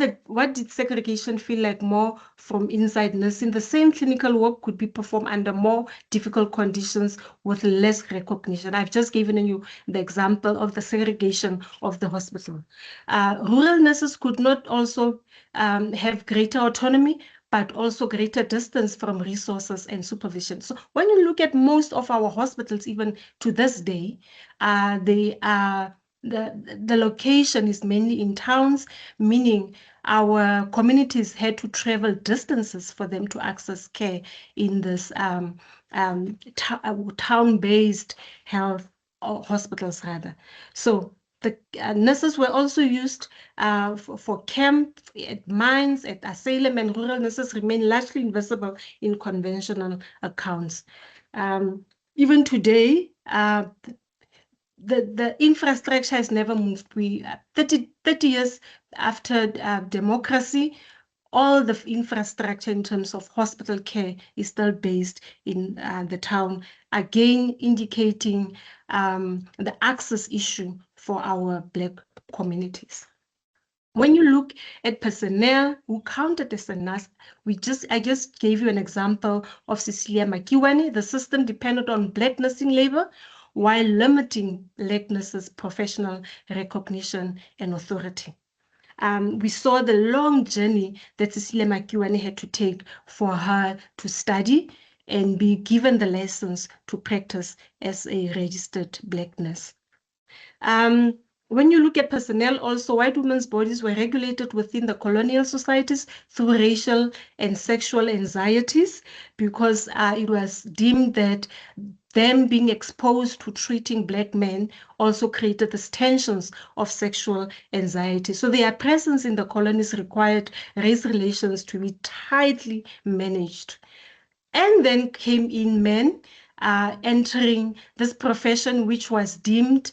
did segregation feel like more from inside nursing? The same clinical work could be performed under more difficult conditions with less recognition. I've just given you the example of the segregation of the hospital. Rural nurses could not also have greater autonomy, but also greater distance from resources and supervision. So when you look at most of our hospitals, even to this day, they are the location is mainly in towns, meaning our communities had to travel distances for them to access care in this town-based health hospitals rather. So the nurses were also used for camp, at mines, at asylum, and rural nurses remain largely invisible in conventional accounts. Even today, the infrastructure has never moved. We 30 years after democracy, all the infrastructure in terms of hospital care is still based in the town, again indicating the access issue for our Black communities. When you look at personnel who counted as a nurse, I just gave you an example of Cecilia Makiwane. The system depended on Black nursing labor while limiting Black nurses' professional recognition and authority. We saw the long journey that Cecilia Makiwane had to take for her to study and be given the lessons to practice as a registered Black nurse. When you look at personnel also, white women's bodies were regulated within the colonial societies through racial and sexual anxieties because it was deemed that them being exposed to treating Black men also created these tensions of sexual anxiety. So their presence in the colonies required race relations to be tightly managed. And then came in men entering this profession, which was deemed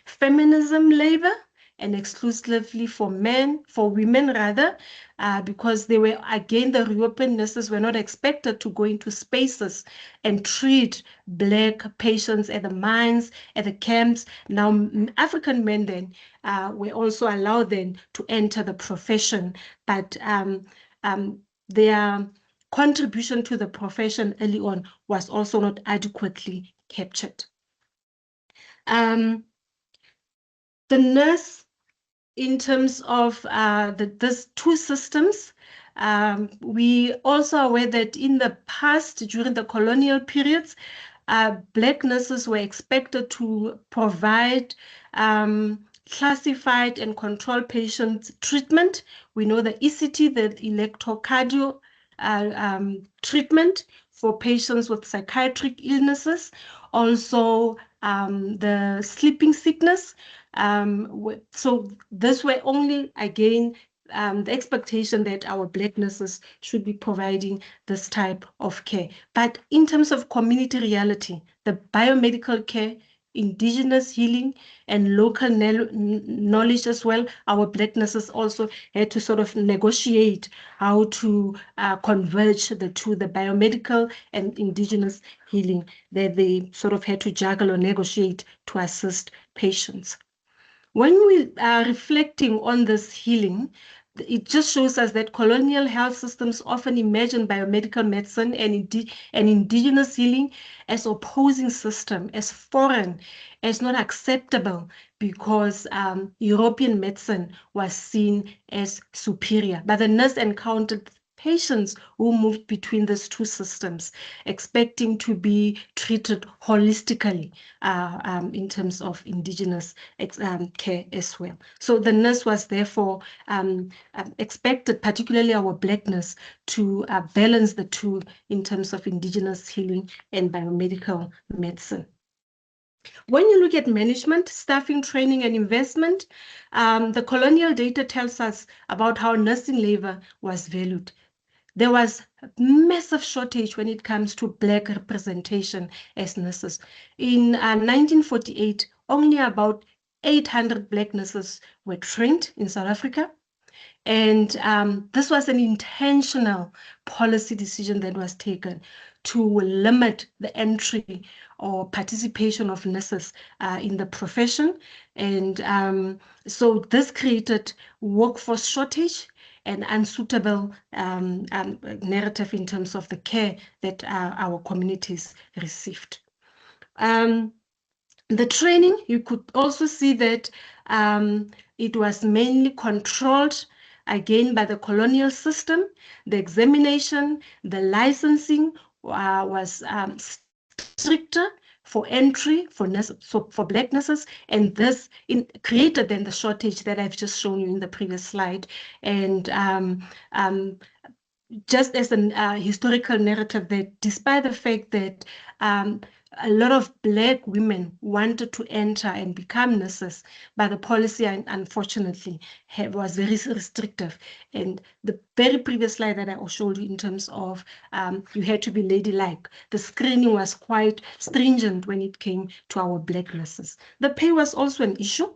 feminism labor and exclusively for women rather, because they were, again, the European nurses were not expected to go into spaces and treat Black patients at the mines, at the camps. Now, African men then were also allowed then to enter the profession, but their contribution to the profession early on was also not adequately captured. The nurse, in terms of these two systems, we also are aware that in the past, during the colonial periods, Black nurses were expected to provide classified and controlled patient treatment. We know the ECT, the electrocardio treatment for patients with psychiatric illnesses, also the sleeping sickness. So this were only, again, the expectation that our Black nurses should be providing this type of care. But in terms of community reality, the biomedical care, indigenous healing, and local knowledge as well, our Black nurses also had to sort of negotiate how to converge the two, the biomedical and indigenous healing, that they sort of had to juggle or negotiate to assist patients. When we are reflecting on this healing, it just shows us that colonial health systems often imagine biomedical medicine and indigenous healing as opposing system, as foreign, as not acceptable, because European medicine was seen as superior. But the nurse encountered patients who moved between these two systems, expecting to be treated holistically in terms of indigenous care as well. So the nurse was therefore expected, particularly our Black nurse, to balance the two in terms of indigenous healing and biomedical medicine. When you look at management, staffing, training, and investment, the colonial data tells us about how nursing labor was valued. There was a massive shortage when it comes to Black representation as nurses. In 1948, only about 800 Black nurses were trained in South Africa. And this was an intentional policy decision that was taken to limit the entry or participation of nurses in the profession. And so this created workforce shortage and unsuitable narrative in terms of the care that our communities received. The training, you could also see that it was mainly controlled, again, by the colonial system. The examination, the licensing was stricter for entry for Black nurses, and this created then the shortage that I've just shown you in the previous slide. And just as a historical narrative, that despite the fact that a lot of Black women wanted to enter and become nurses, but the policy, unfortunately, was very restrictive. And the very previous slide that I showed you in terms of you had to be ladylike, the screening was quite stringent when it came to our Black nurses. The pay was also an issue.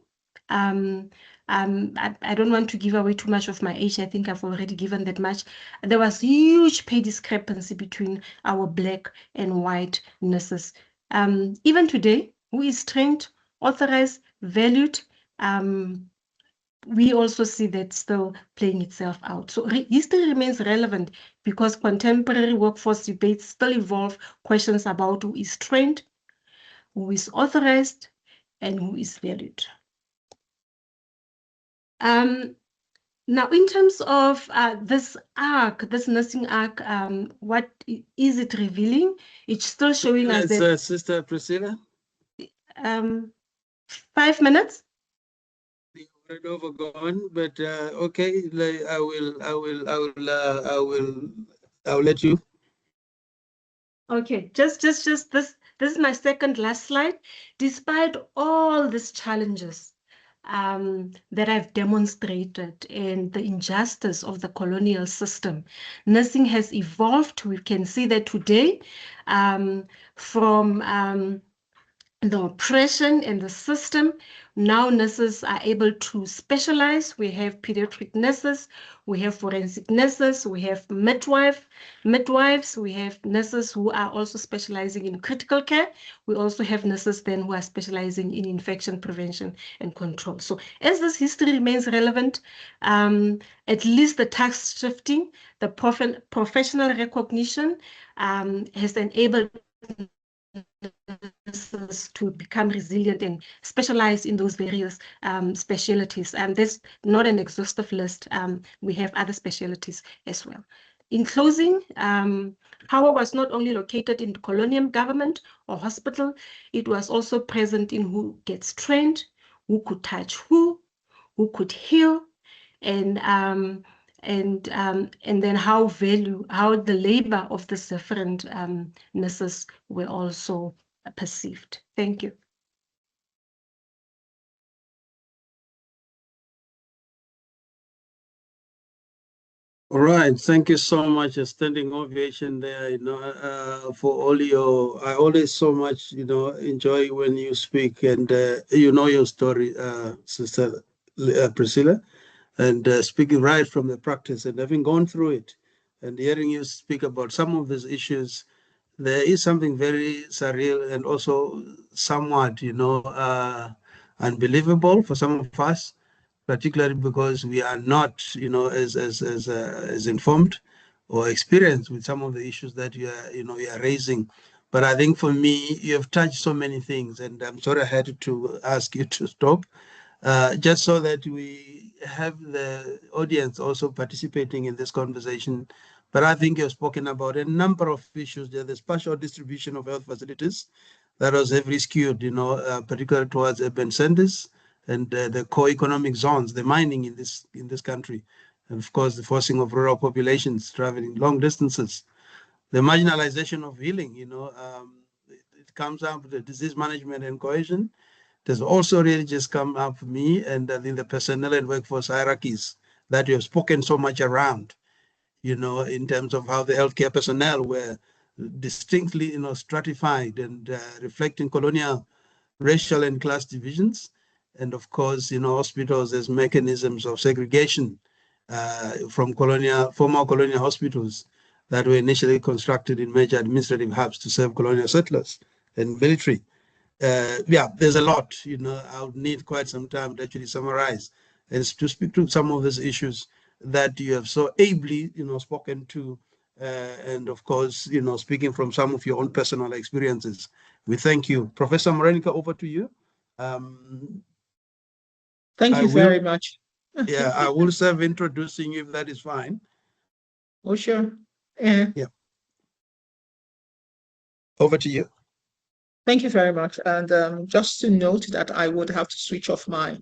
I don't want to give away too much of my age. I think I've already given that much. There was huge pay discrepancy between our Black and white nurses. Even today, who is trained, authorized, valued, we also see that still playing itself out. So history remains relevant because contemporary workforce debates still involve questions about who is trained, who is authorized, and who is valued. Now, in terms of this arc, this nursing arc, what is it revealing? It's still showing us that Sister Priscilla. 5 minutes. Already overgone, but okay. I'll let you. Okay, just this. This is my second last slide. Despite all these challenges that I've demonstrated and the injustice of the colonial system, nursing has evolved. We can see that today from the oppression and the system. Now nurses are able to specialize. We have pediatric nurses, we have forensic nurses, we have midwives, we have nurses who are also specializing in critical care. We also have nurses then who are specializing in infection prevention and control. So as this history remains relevant, at least the task shifting, the professional recognition has enabled to become resilient and specialize in those various specialties. And there's not an exhaustive list. We have other specialties as well. In closing, power was not only located in the colonial government or hospital, it was also present in who gets trained, who could touch who could heal, and then how the labor of the different nurses were also perceived. Thank you. All right, thank you so much. A standing ovation there, for all your. I always so much, enjoy when you speak and your story, Sister Priscilla, and speaking right from the practice and having gone through it, and hearing you speak about some of these issues, there is something very surreal and also somewhat, unbelievable for some of us, particularly because we are not, as informed or experienced with some of the issues that you are raising. But I think for me, you have touched so many things, and I'm sorry I had to ask you to stop, just so that we have the audience also participating in this conversation. But I think you've spoken about a number of issues there. The spatial distribution of health facilities that was heavily skewed, particularly towards urban centers and the core economic zones, the mining in this country, and of course the forcing of rural populations traveling long distances, the marginalization of healing. It comes up with the disease management and cohesion. There's also really just come up for me, and I think the personnel and workforce hierarchies that you have spoken so much around, in terms of how the healthcare personnel were distinctly, stratified and reflecting colonial racial and class divisions. And of course, hospitals as mechanisms of segregation from former colonial hospitals that were initially constructed in major administrative hubs to serve colonial settlers and military. There's a lot, I would need quite some time to actually summarize and to speak to some of these issues that you have so ably, spoken to, and of course, speaking from some of your own personal experiences. We thank you. Professor Morenica, over to you. Thank you very much. Yeah, I will serve introducing you if that is fine. Oh, sure. Yeah. Over to you. Thank you very much. And just to note that I would have to switch off my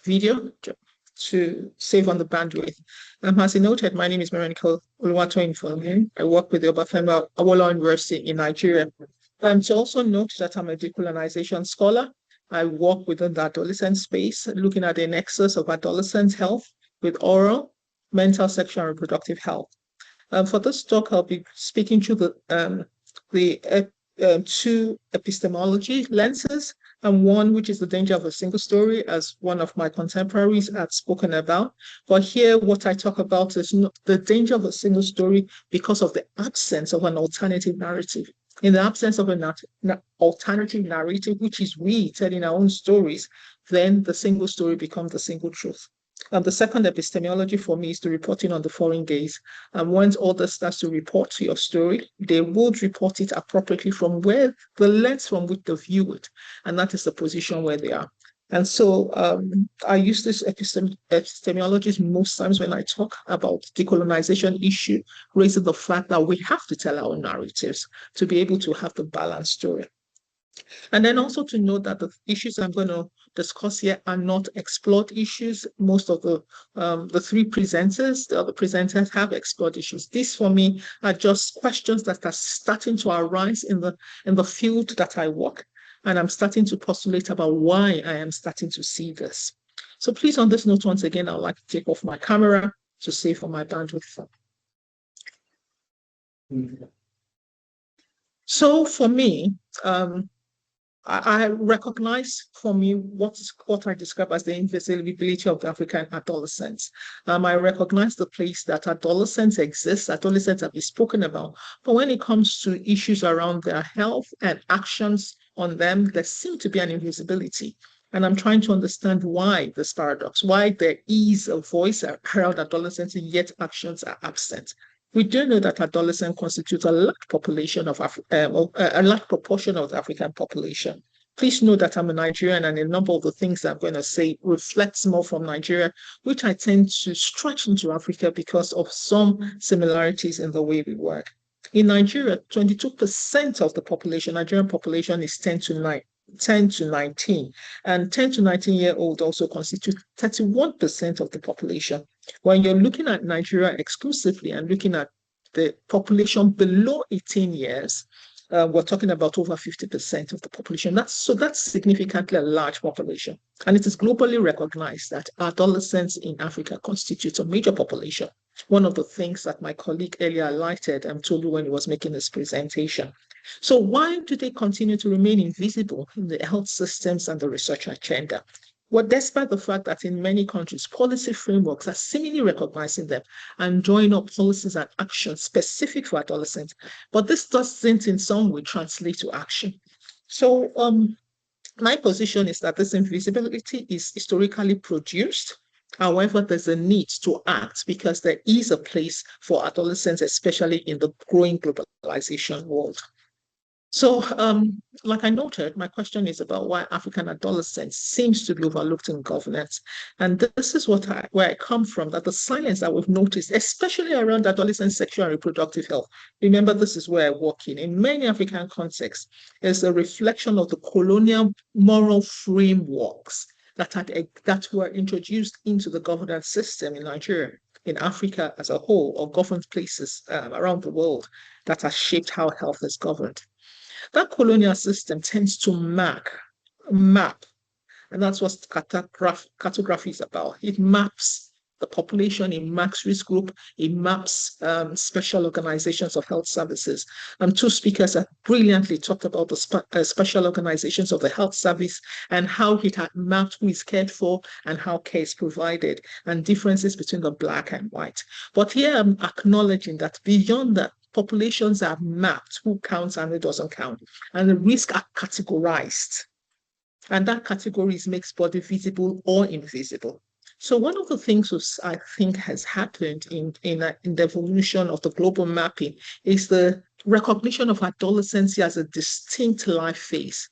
video to save on the bandwidth. As you noted, my name is Morenica Oluwatoyin. I work with the Obafemi Awolowo University in Nigeria. To also note that I'm a decolonization scholar. I work within the adolescent space, looking at the nexus of adolescent health with oral, mental, sexual, and reproductive health. For this talk, I'll be speaking to the two epistemology lenses, and one which is the danger of a single story, as one of my contemporaries had spoken about. But here, what I talk about is the danger of a single story because of the absence of an alternative narrative. In the absence of an alternative narrative, which is we telling our own stories, then the single story becomes the single truth. The second epistemology for me is the reporting on the foreign gaze. And once others start to report your story, they would report it appropriately from where the lens from which they view it. And that is the position where they are. And so I use this epistemologies most times when I talk about decolonization issue, raising the fact that we have to tell our narratives to be able to have the balanced story. And then also to note that the issues I'm going to discuss here are not explored issues. Most of the three presenters, the other presenters have explored issues. These for me are just questions that are starting to arise in the field that I work. And I'm starting to postulate about why I am starting to see this. So please, on this note, once again, I'd like to take off my camera to save for my bandwidth. So for me, I recognize for me what I describe as the invisibility of the African adolescents. I recognize the place that adolescents exist, adolescents have been spoken about, but when it comes to issues around their health and actions on them, there seems to be an invisibility. And I'm trying to understand why this paradox, why there is a voice around adolescents and yet actions are absent. We do know that adolescents constitute a large population of a large proportion of the African population. Please know that I'm a Nigerian, and a number of the things I'm going to say reflects more from Nigeria, which I tend to stretch into Africa because of some similarities in the way we work. In Nigeria, 22% of the population, Nigerian population, is 10 to 19, and 10 to 19-year-old also constitute 31% of the population. When you're looking at Nigeria exclusively and looking at the population below 18 years, we're talking about over 50% of the population. That's significantly a large population. And it is globally recognized that adolescents in Africa constitute a major population. One of the things that my colleague earlier highlighted and told you when he was making this presentation. So why do they continue to remain invisible in the health systems and the research agenda? Well, despite the fact that in many countries, policy frameworks are seemingly recognizing them and drawing up policies and actions specific for adolescents, but this doesn't in some way translate to action. So my position is that this invisibility is historically produced. However, there's a need to act because there is a place for adolescents, especially in the growing globalization world. So, like I noted, my question is about why African adolescents seems to be overlooked in governance. And this is where I come from, that the silence that we've noticed, especially around adolescent sexual and reproductive health. Remember, this is where I work in many African contexts, is a reflection of the colonial moral frameworks that were introduced into the governance system in Nigeria, in Africa as a whole, or governed places around the world that has shaped how health is governed. That colonial system tends to map, and that's what cartography is about. It maps the population, it maps risk group, it maps special organizations of health services. Two speakers have brilliantly talked about the special organizations of the health service and how it had mapped who is cared for and how care is provided and differences between the Black and white. But here I'm acknowledging that beyond that, populations are mapped, who counts and who doesn't count, and the risks are categorized. And that categories makes body visible or invisible. So one of the things I think has happened in the evolution of the global mapping is the recognition of adolescence as a distinct life phase.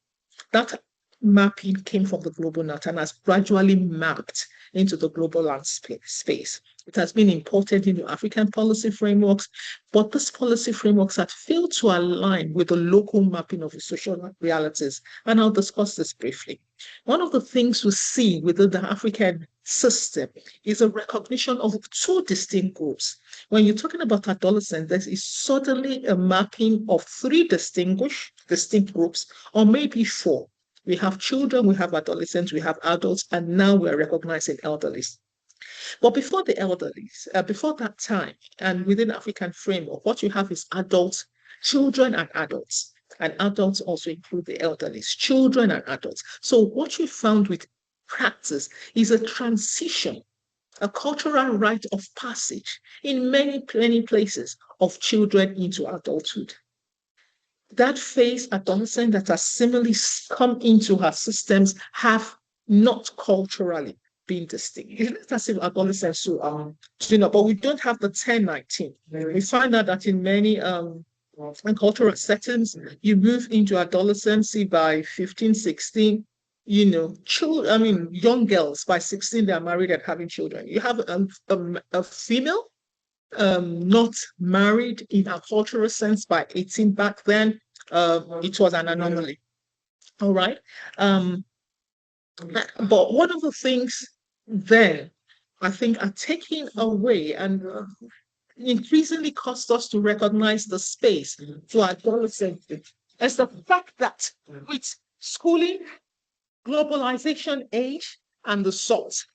That mapping came from the global north and has gradually mapped into the global landscape space. It has been imported into African policy frameworks, but these policy frameworks have failed to align with the local mapping of the social realities. And I'll discuss this briefly. One of the things we see within the African system is a recognition of two distinct groups. When you're talking about adolescents, there is suddenly a mapping of three distinct groups, or maybe four. We have children, we have adolescents, we have adults, and now we're recognizing elderlies. But before the elderlies, before that time, and within African framework, what you have is adults, children, and adults. And adults also include the elderlies, children and adults. So what you found with practice is a transition, a cultural rite of passage in many places of children into adulthood. That phase, adolescents that are similarly come into our systems have not culturally being distinct. It's as if adolescents but we don't have the 10-19. We find out that in many and cultural settings, you move into adolescence by 15, 16, young girls by 16, they're married and having children. You have a female not married in a cultural sense by 18 back then. It was an anomaly. All right. But one of the things then I think are taken away and increasingly caused us to recognize the space for adolescents is the fact that with schooling, globalization, age, and the salt,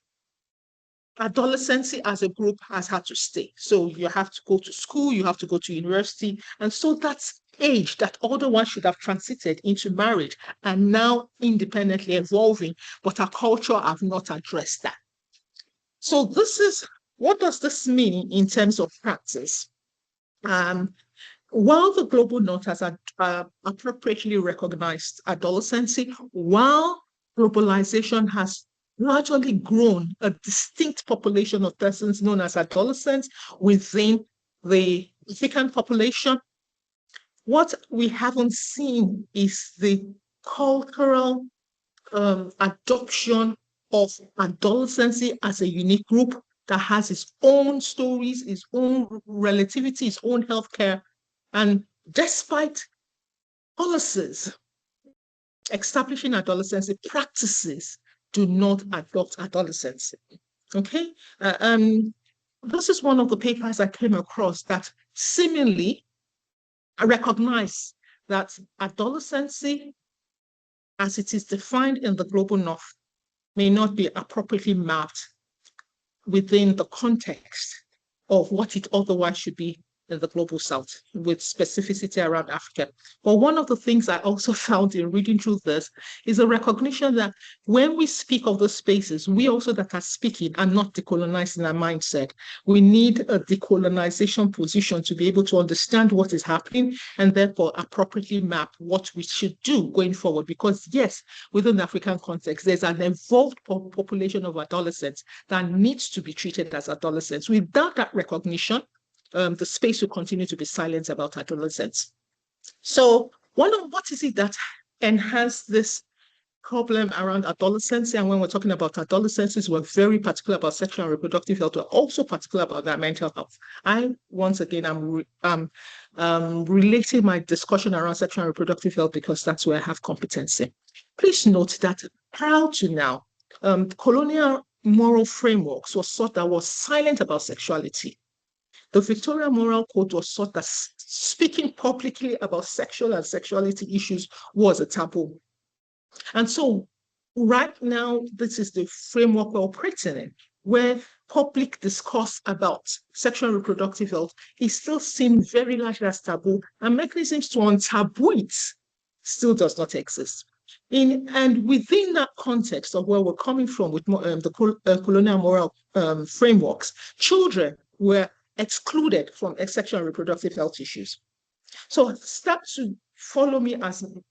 adolescence as a group has had to stay. So you have to go to school, you have to go to university, and so that's age that otherwise should have transited into marriage and now independently evolving, but our culture have not addressed that. So what does this mean in terms of practice? While the global north has appropriately recognized adolescence, while globalization has gradually grown a distinct population of persons known as adolescents within the African population, what we haven't seen is the cultural adoption of adolescence as a unique group that has its own stories, its own relativity, its own healthcare. And despite policies establishing adolescence, practices do not adopt adolescence. Okay? This is one of the papers I came across that seemingly recognize that adolescence, as it is defined in the global north, may not be appropriately mapped within the context of what it otherwise should be in the global south, with specificity around Africa. But one of the things I also found in reading through this is a recognition that when we speak of those spaces, we also that are speaking are not decolonizing our mindset. We need a decolonization position to be able to understand what is happening and therefore appropriately map what we should do going forward. Because yes, within the African context, there's an evolved population of adolescents that needs to be treated as adolescents. Without that recognition, the space will continue to be silent about adolescence. So what is it that enhanced this problem around adolescence? And when we're talking about adolescents, we're very particular about sexual and reproductive health. We're also particular about their mental health. Once again, I'm relating my discussion around sexual and reproductive health because that's where I have competency. Please note that prior to now, colonial moral frameworks were sought that was silent about sexuality. The Victorian Moral Code was sought that speaking publicly about sexual and sexuality issues was a taboo. And so right now, this is the framework we're operating in, where public discourse about sexual and reproductive health is still seen very largely as taboo, and mechanisms to untaboo it still does not exist. And within that context of where we're coming from with the colonial moral frameworks, children were excluded from sexual and reproductive health issues. So start to follow me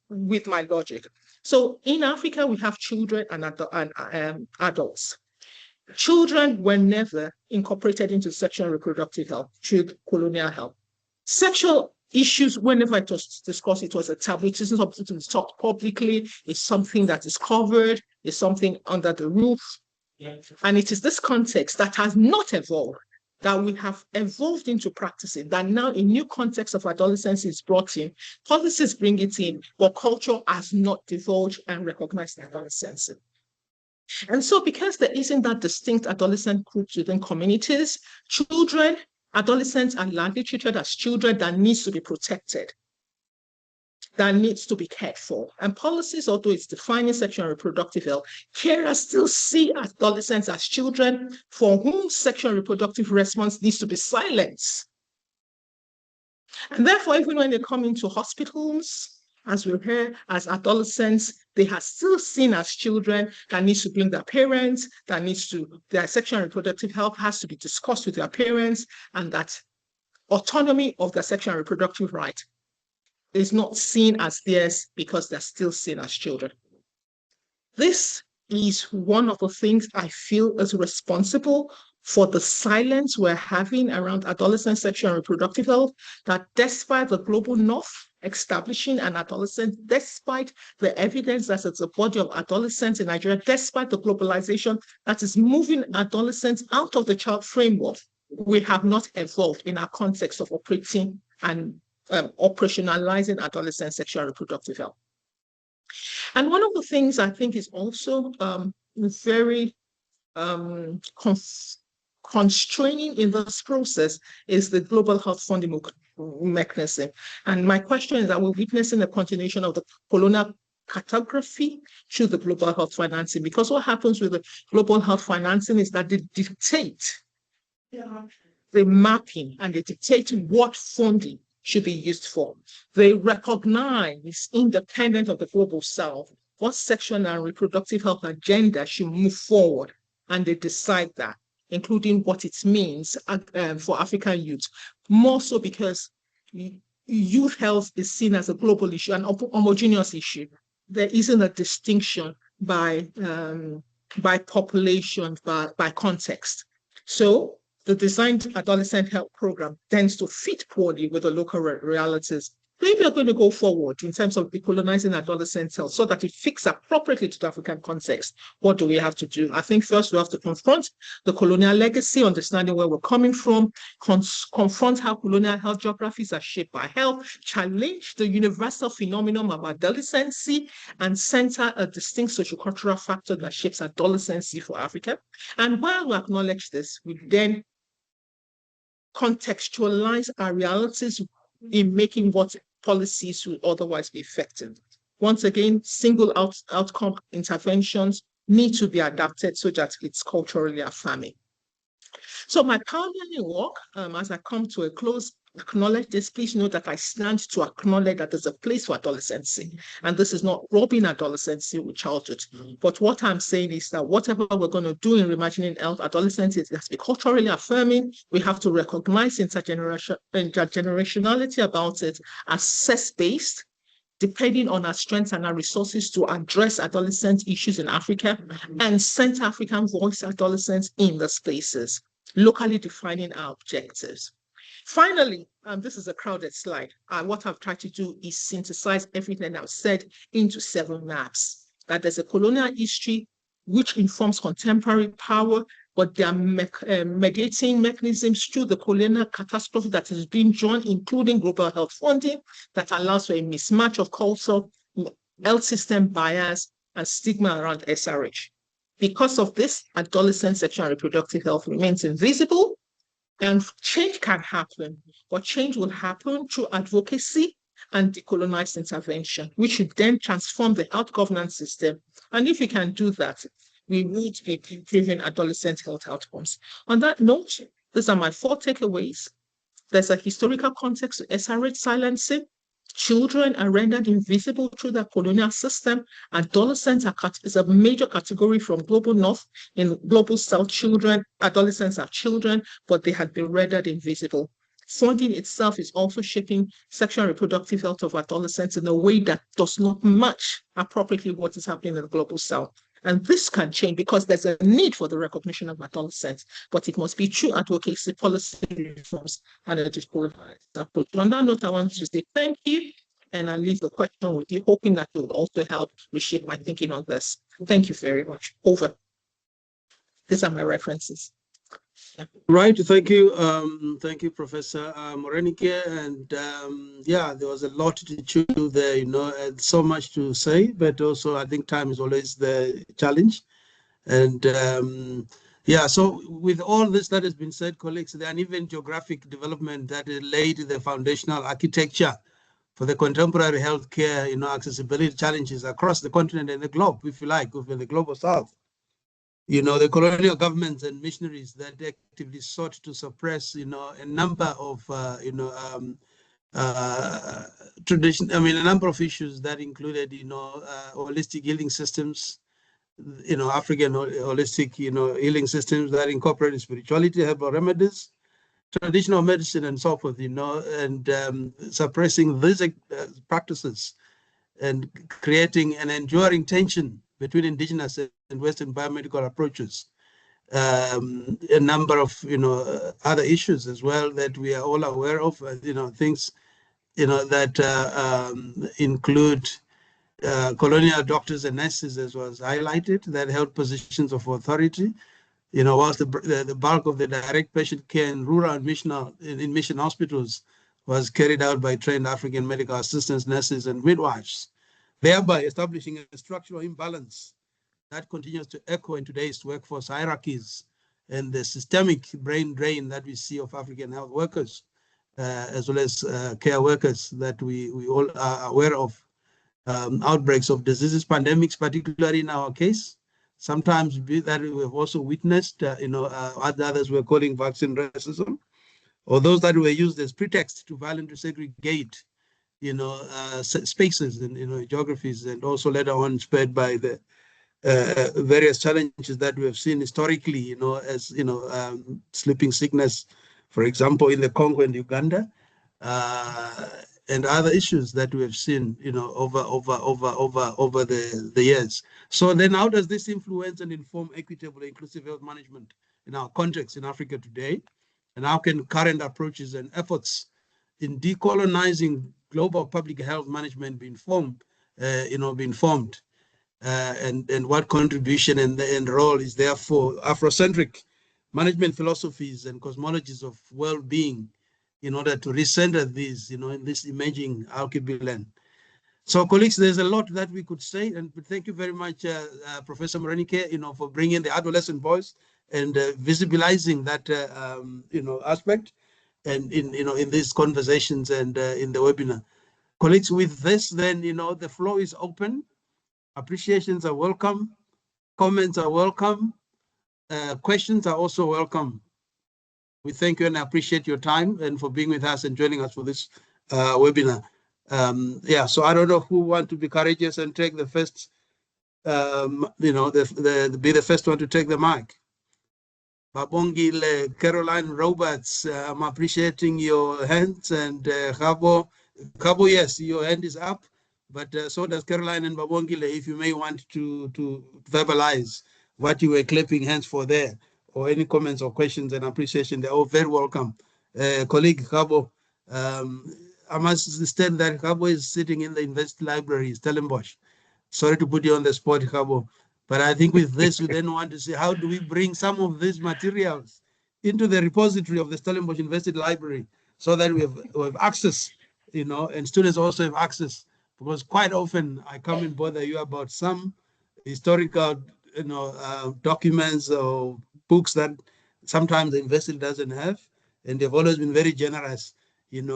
with my logic. So in Africa, we have children and adults. Children were never incorporated into sexual and reproductive health through colonial health. Sexual issues, whenever it was discussed, it was a taboo. It isn't something to be talked publicly. It's something that is covered. It's something under the roof. And it is this context that has not evolved, that we have evolved into practicing, that now a new context of adolescence is brought in, policies bring it in, but culture has not divulged and recognized adolescence. And so because there isn't that distinct adolescent groups within communities, children, adolescents are largely treated as children that needs to be protected, that needs to be cared for. And policies, although it's defining sexual and reproductive health, carers still see adolescents as children for whom sexual and reproductive response needs to be silenced. And therefore, even when they come into hospitals, as we heard, as adolescents, they are still seen as children that needs to bring their parents, their sexual and reproductive health has to be discussed with their parents, and that autonomy of their sexual and reproductive right is not seen as theirs because they're still seen as children. This is one of the things I feel is responsible for the silence we're having around adolescent sexual and reproductive health, that despite the global north establishing an adolescent, despite the evidence that it's a body of adolescents in Nigeria, despite the globalization that is moving adolescents out of the child framework, we have not evolved in our context of operating and operationalizing adolescent sexual and reproductive health. And one of the things I think is also very constraining in this process is the global health funding mechanism. And my question is, are we witnessing a continuation of the colonial cartography through the global health financing? Because what happens with the global health financing is that they dictate the mapping and they dictate what funding should be used for. They recognize, independent of the global south, what sexual and reproductive health agenda should move forward, and they decide that, including what it means for African youth, more so because youth health is seen as a global issue, an homogeneous issue. There isn't a distinction by population, by context. So the designed adolescent health program tends to fit poorly with the local realities. If you're going to go forward in terms of decolonizing adolescent health so that it fits appropriately to the African context, what do we have to do? I think first we have to confront the colonial legacy, understanding where we're coming from, confront how colonial health geographies are shaped by health, challenge the universal phenomenon of adolescency, and center a distinct sociocultural factor that shapes adolescency for Africa. And while we acknowledge this, we then contextualize our realities in making what policies would otherwise be effective. Once again, single outcome interventions need to be adapted so that it's culturally affirming. So my pioneering work, as I come to a close, acknowledge this. Please note that I stand to acknowledge that there's a place for adolescency, and this is not robbing adolescency with childhood. But what I'm saying is that whatever we're going to do in reimagining health, adolescency has to be culturally affirming. We have to recognize intergenerationality about it, access-based, depending on our strengths and our resources to address adolescent issues in Africa, and center African voice adolescents in the spaces, locally defining our objectives. Finally, this is a crowded slide. What I've tried to do is synthesize everything I've said into 7 maps. That there's a colonial history which informs contemporary power, but there are mediating mechanisms through the colonial catastrophe that is being drawn, including global health funding, that allows for a mismatch of culture, health system bias, and stigma around SRH. Because of this, adolescent sexual and reproductive health remains invisible, and change can happen, but change will happen through advocacy and decolonized intervention, which should then transform the health governance system. And if we can do that, we need to be improving adolescent health outcomes. On that note, these are my 4 takeaways. There's a historical context to SRH silencing. Children are rendered invisible through the colonial system. Adolescents is a major category from global north. In global south, adolescents are children, but they have been rendered invisible. Funding itself is also shaping sexual and reproductive health of adolescents in a way that does not match appropriately what is happening in the global south. And this can change because there's a need for the recognition of adolescents, but it must be through advocacy, policy reforms, and a discouragement approach. On that note, I want to say thank you, and I leave the question with you, hoping that it will also help reshape my thinking on this. Thank you very much. Over. These are my references. Yeah. Right, thank you, Professor Morenike, and yeah, there was a lot to chew there, and so much to say, but also I think time is always the challenge, and yeah, so with all this that has been said, colleagues, the uneven geographic development that laid the foundational architecture for the contemporary healthcare, accessibility challenges across the continent and the globe, if you like, within the global south. The colonial governments and missionaries that actively sought to suppress, a number of, tradition. A number of issues that included, holistic healing systems, African holistic, healing systems that incorporated spirituality, herbal remedies, traditional medicine, and so forth, and suppressing these practices and creating an enduring tension between indigenous and Western biomedical approaches. A number of other issues as well that we are all aware of, things that include colonial doctors and nurses, as was highlighted, that held positions of authority. Whilst the bulk of the direct patient care in rural and in mission hospitals was carried out by trained African medical assistants, nurses, and midwives, thereby establishing a structural imbalance that continues to echo in today's workforce hierarchies and the systemic brain drain that we see of African health workers, as well as care workers that we all are aware of. Outbreaks of diseases, pandemics, particularly in our case, sometimes that we have also witnessed, others were calling vaccine racism, or those that were used as pretext to violently segregate, spaces and, geographies, and also later on spurred by the various challenges that we have seen historically, as, sleeping sickness, for example, in the Congo and Uganda, and other issues that we have seen, over the years. So then how does this influence and inform equitable, inclusive health management in our context in Africa today? And how can current approaches and efforts in decolonizing global public health management be informed? And what contribution and role is there for Afrocentric management philosophies and cosmologies of well-being in order to recenter these, in this emerging archipelago? So, colleagues, there's a lot that we could say, and thank you very much, Professor Morenike, for bringing the adolescent voice and visibilizing that, aspect, and in these conversations and in the webinar. Colleagues, with this, then, the floor is open. Appreciations are welcome. Comments are welcome. Questions are also welcome. We thank you and appreciate your time and for being with us and joining us for this webinar. So I don't know who want to be courageous and take the first, be the first one to take the mic. Babongile, Caroline Roberts, I'm appreciating your hands, and Khabo, yes, your hand is up, but so does Caroline and Babongile, if you may want to verbalize what you were clapping hands for there, or any comments or questions and appreciation, they're all very welcome. Colleague Khabo, I must state that Khabo is sitting in the University Library, Stellenbosch. Sorry to put you on the spot, Khabo. But I think with this, we then want to see how do we bring some of these materials into the repository of the Stellenbosch University Library so that we have access, and students also have access. Because quite often I come and bother you about some historical, documents or books that sometimes the university doesn't have, and they've always been very generous, in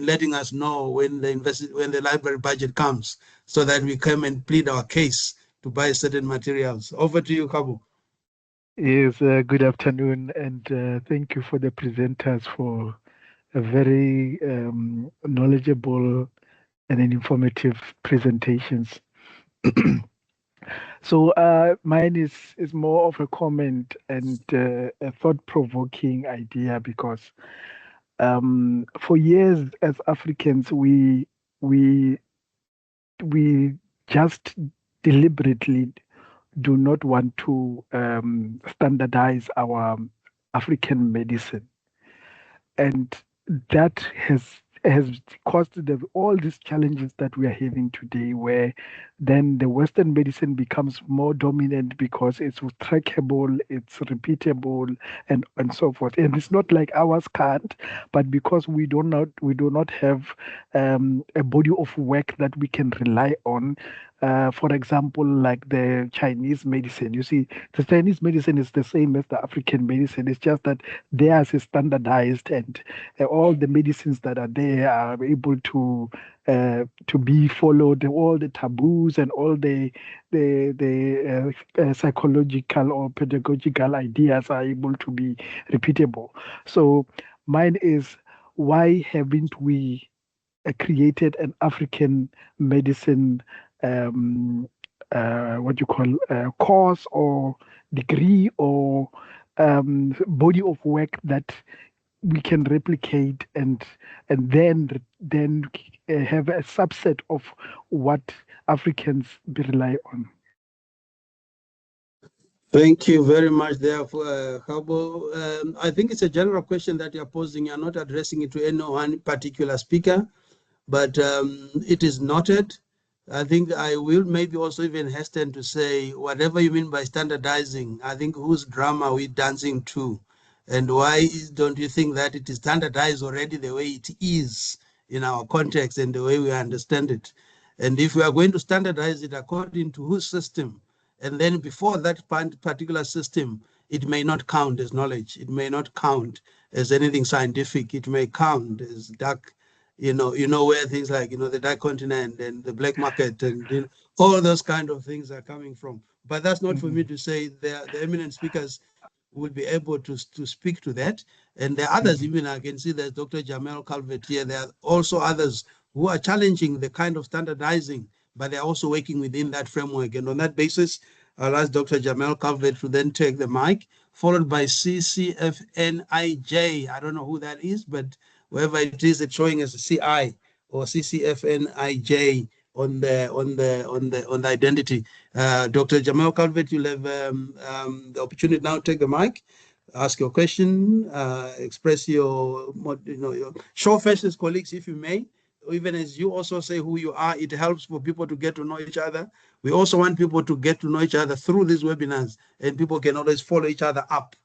letting us know when the library budget comes, so that we come and plead our case to buy certain materials. Over to you, Khabo. Yes, good afternoon, and thank you for the presenters for a very knowledgeable and informative presentations. So mine is more of a comment and a thought-provoking idea, because for years as Africans we just deliberately do not want to standardize our African medicine, and that has caused all these challenges that we are having today, where then the Western medicine becomes more dominant because it's trackable, it's repeatable, and so forth. And it's not like ours can't, but because we do not have a body of work that we can rely on. For example, like the Chinese medicine. You see, the Chinese medicine is the same as the African medicine. It's just that theirs is standardized, and all the medicines that are there are able to be followed. All the taboos and all the psychological or pedagogical ideas are able to be repeatable. So mine is, why haven't we created an African medicine what you call course or degree or body of work that we can replicate and then have a subset of what Africans rely on? Thank you very much there for Habo. I think it's a general question that you're posing. You're not addressing it to any one particular speaker, but it is noted. I think I will maybe also even hasten to say, whatever you mean by standardizing, I think whose drama are we dancing to? And why don't you think that it is standardized already the way it is in our context and the way we understand it? And if we are going to standardize it according to whose system, and then before that particular system, it may not count as knowledge. It may not count as anything scientific. It may count as dark, where things like, the dark continent and the black market and all those kind of things are coming from. But that's not for me to say. The eminent speakers will be able to speak to that. And there are others, even I can see there's Dr. Jamel Calvert here. There are also others who are challenging the kind of standardizing, but they're also working within that framework. And on that basis, I'll ask Dr. Jamel Calvert to then take the mic, followed by CCFNIJ. I don't know who that is, but wherever it is, it's showing as a CI or CCFNIJ on the identity. Dr. Jamel Calvert, you'll have the opportunity now to take the mic, ask your question, express your show faces, colleagues, if you may. Even as you also say who you are, it helps for people to get to know each other. We also want people to get to know each other through these webinars, and people can always follow each other up.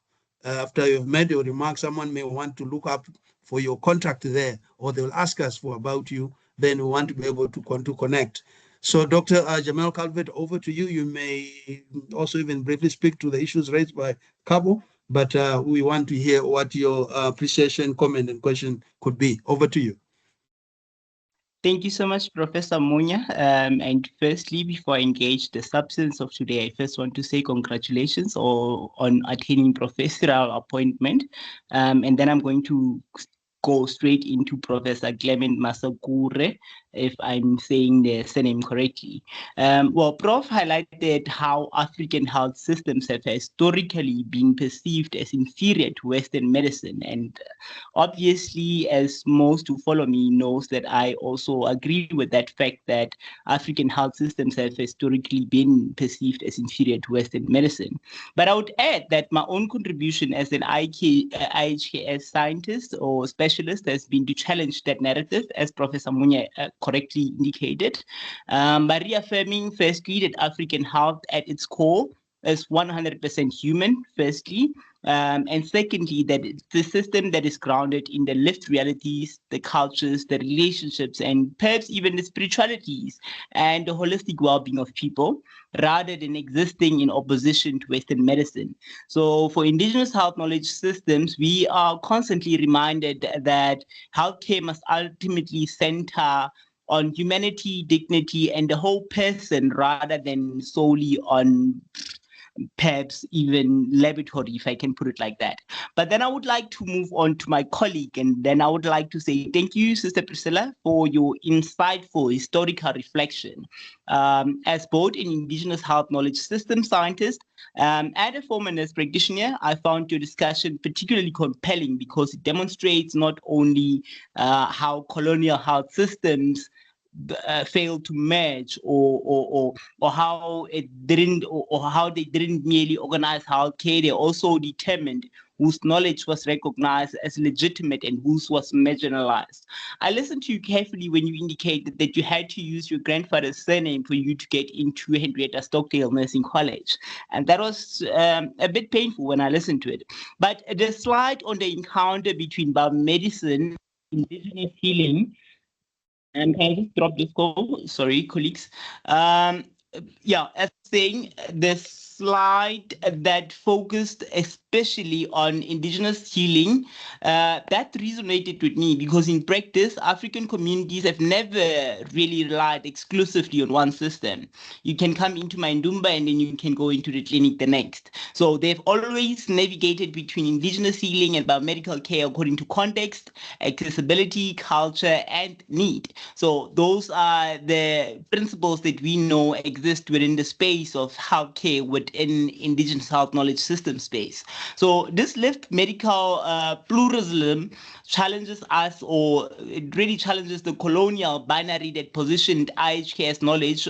After you've made your remarks, someone may want to look up for your contact there, or they'll ask us for about you. Then we want to be able to connect. So Dr. Jamel Calvert, over to you. You may also even briefly speak to the issues raised by Cabo, but we want to hear what your appreciation, comment, and question could be. Over to you. Thank you so much, Professor Munya. And firstly, before I engage the substance of today, I first want to say congratulations on attaining professorial appointment. And then I'm going to go straight into Professor Clement Masakure, if I'm saying the surname correctly. Well, Prof highlighted how African health systems have historically been perceived as inferior to Western medicine. And obviously, as most who follow me knows, that I also agree with that fact that African health systems have historically been perceived as inferior to Western medicine. But I would add that my own contribution as an IHKS scientist or specialist has been to challenge that narrative, as Professor Munya correctly indicated, by reaffirming firstly that African health at its core is 100% human, firstly, and secondly, that it's a system that is grounded in the lived realities, the cultures, the relationships, and perhaps even the spiritualities and the holistic well-being of people, rather than existing in opposition to Western medicine. So for indigenous health knowledge systems, we are constantly reminded that healthcare must ultimately center on humanity, dignity, and the whole person, rather than solely on perhaps even laboratory, if I can put it like that. But then I would like to move on to my colleague, and then I would like to say thank you, Sister Priscilla, for your insightful historical reflection. As both an indigenous health knowledge system scientist and a former nurse practitioner, I found your discussion particularly compelling because it demonstrates not only how colonial health systems failed to merge, or how it didn't, or how they didn't merely organize healthcare. They also determined whose knowledge was recognized as legitimate and whose was marginalized. I listened to you carefully when you indicated that you had to use your grandfather's surname for you to get into Henrietta Stockdale Nursing College. And that was a bit painful when I listened to it. But the slide on the encounter between biomedicine, indigenous healing, and can I just drop this call? Sorry, colleagues. Yeah, as saying, the slide that focused especially on indigenous healing, that resonated with me because in practice, African communities have never really relied exclusively on one system. You can come into Ndumba and then you can go into the clinic the next. So they've always navigated between indigenous healing and biomedical care according to context, accessibility, culture, and need. So those are the principles that we know exist within the space of healthcare within indigenous health knowledge system space. So this lived medical pluralism challenges us, or it really challenges the colonial binary that positioned IHKS knowledge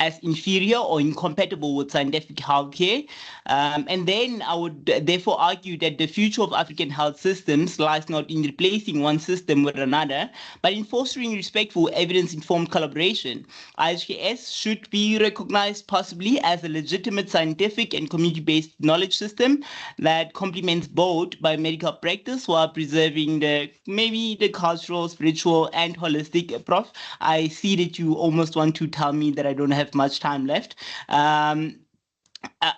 as inferior or incompatible with scientific healthcare. And then I would therefore argue that the future of African health systems lies not in replacing one system with another, but in fostering respectful, evidence-informed collaboration. IHKS should be recognized possibly as a legitimate scientific and community-based knowledge system that complements both biomedical practice while preserving maybe the cultural, spiritual, and holistic. Prof, I see that you almost want to tell me that I don't have much time left.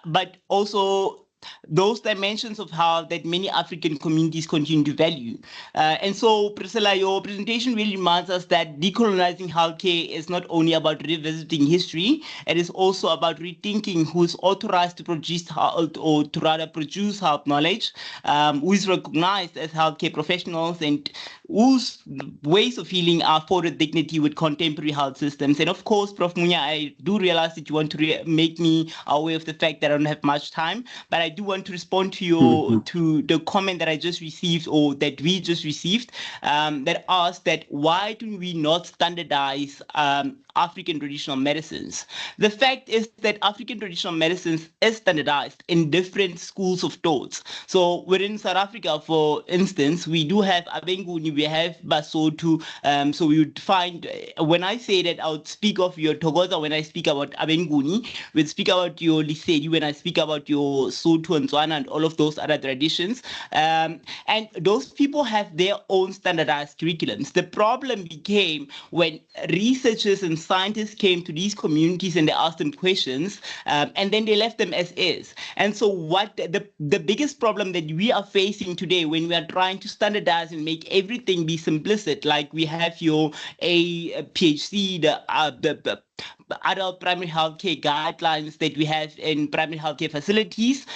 But also those dimensions of how that many African communities continue to value. And so, Priscilla, your presentation really reminds us that decolonizing healthcare is not only about revisiting history, it is also about rethinking who's authorized to produce or to rather produce health knowledge, who is recognized as healthcare professionals, and whose ways of healing are afforded dignity with contemporary health systems. And of course, Prof. Munya, I do realize that you want to make me aware of the fact that I don't have much time, but I do want to respond to your to the comment that I just received, or that we just received, that asked that why do we not standardize African traditional medicines? The fact is that African traditional medicines is standardized in different schools of thoughts. So within South Africa, for instance, we do have Abenguni, we have Basotho. So we would find, when I say that, I would speak of your Togoza when I speak about Abenguni, we'd speak about your Lisedi when I speak about your Sotho and Tswana and all of those other traditions. And those people have their own standardized curriculums. The problem became when researchers and scientists came to these communities and they asked them questions, and then they left them as is. And so what the biggest problem that we are facing today when we are trying to standardize and make everything be simplistic, like we have your PHC, the adult primary healthcare guidelines that we have in primary healthcare facilities,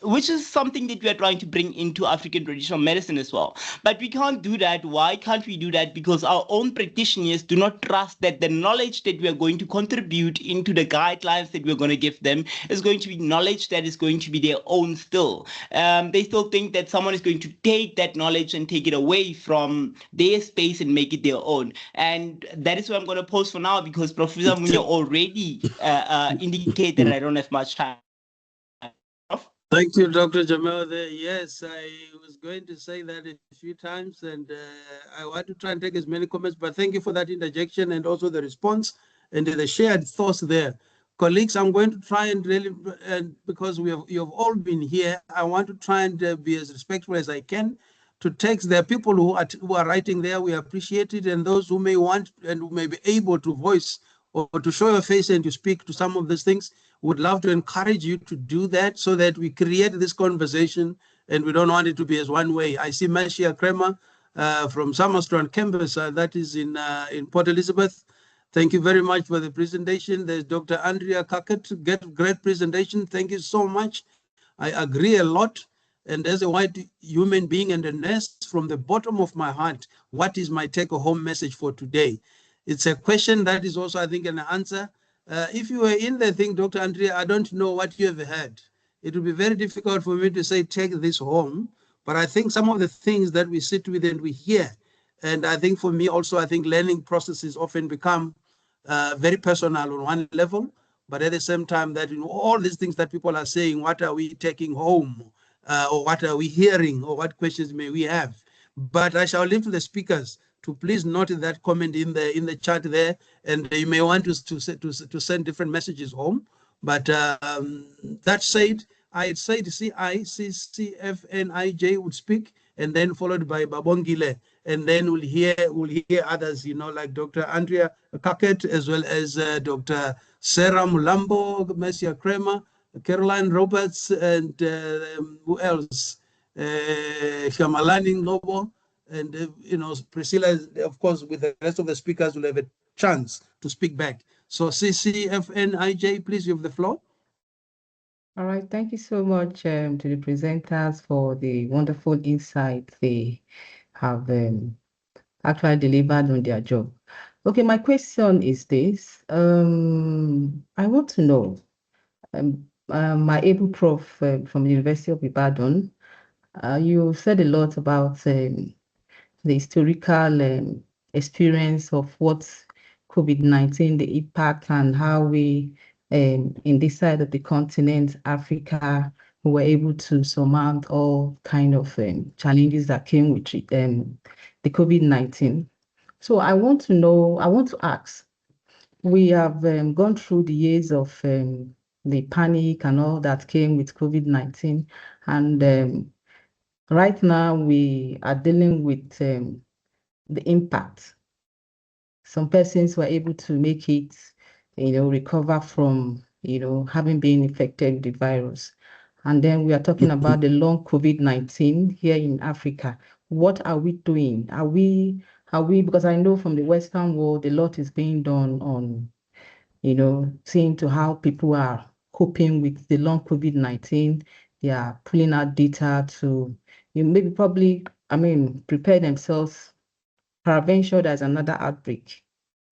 which is something that we are trying to bring into African traditional medicine as well. But we can't do that. Why can't we do that? Because our own practitioners do not trust that the knowledge that we are going to contribute into the guidelines that we're going to give them is going to be knowledge that is going to be their own still. They still think that someone is going to take that knowledge and take it away from their space and make it their own. And that is what I'm going to pause for now, because Professor Munya already indicated I don't have much time. Thank you, Dr. Jamel. Yes, I was going to say that a few times, and I want to try and take as many comments, but thank you for that interjection and also the response and the shared thoughts there. Colleagues, I'm going to try and really, and because you've all been here, I want to try and be as respectful as I can to text. There are people who are writing there, we appreciate it, and those who may want and who may be able to voice or to show your face and to speak to some of these things, would love to encourage you to do that so that we create this conversation and we don't want it to be as one way. I see Marcia Kremer from Summerstrand campus, that is in Port Elizabeth. Thank you very much for the presentation. There's Dr. Andrea Kaket, great presentation. Thank you so much. I agree a lot. And as a white human being and a nurse, from the bottom of my heart, what is my take-home message for today? It's a question that is also, I think, an answer. If you were in the thing, Dr. Andrea, I don't know what you have heard. It would be very difficult for me to say, take this home. But I think some of the things that we sit with and we hear, and I think for me also, I think learning processes often become very personal on one level, but at the same time that all these things that people are saying, what are we taking home? Or what are we hearing? Or what questions may we have? But I shall leave to the speakers to please note that comment in the chat there, and you may want to send different messages home. But that said, I'd say the CICCFNIJ would speak, and then followed by Babongile, and then we'll hear others, like Dr. Andrea Kaket, as well as Dr. Sarah Mulambo, Mercia Kremer, Caroline Roberts, and who else? Shamalani Nobo. And, Priscilla, of course, with the rest of the speakers will have a chance to speak back. So CCFNIJ, please, you have the floor. All right. Thank you so much to the presenters for the wonderful insights they have actually delivered on their job. Okay, my question is this. I want to know, my able prof from the University of Ibadan, you said a lot about the historical experience of what COVID-19, the impact, and how we, in this side of the continent, Africa, we were able to surmount all kind of challenges that came with the COVID-19. So I want to ask, we have gone through the years of the panic and all that came with COVID-19, and right now we are dealing with the impact. Some persons were able to make it, recover from, having been infected with the virus. And then we are talking about the long COVID-19 here in Africa. What are we doing? Are we, because I know from the Western world, a lot is being done on, seeing to how people are coping with the long COVID-19. They are pulling out data to, prepare themselves. Peradventure, there's another outbreak.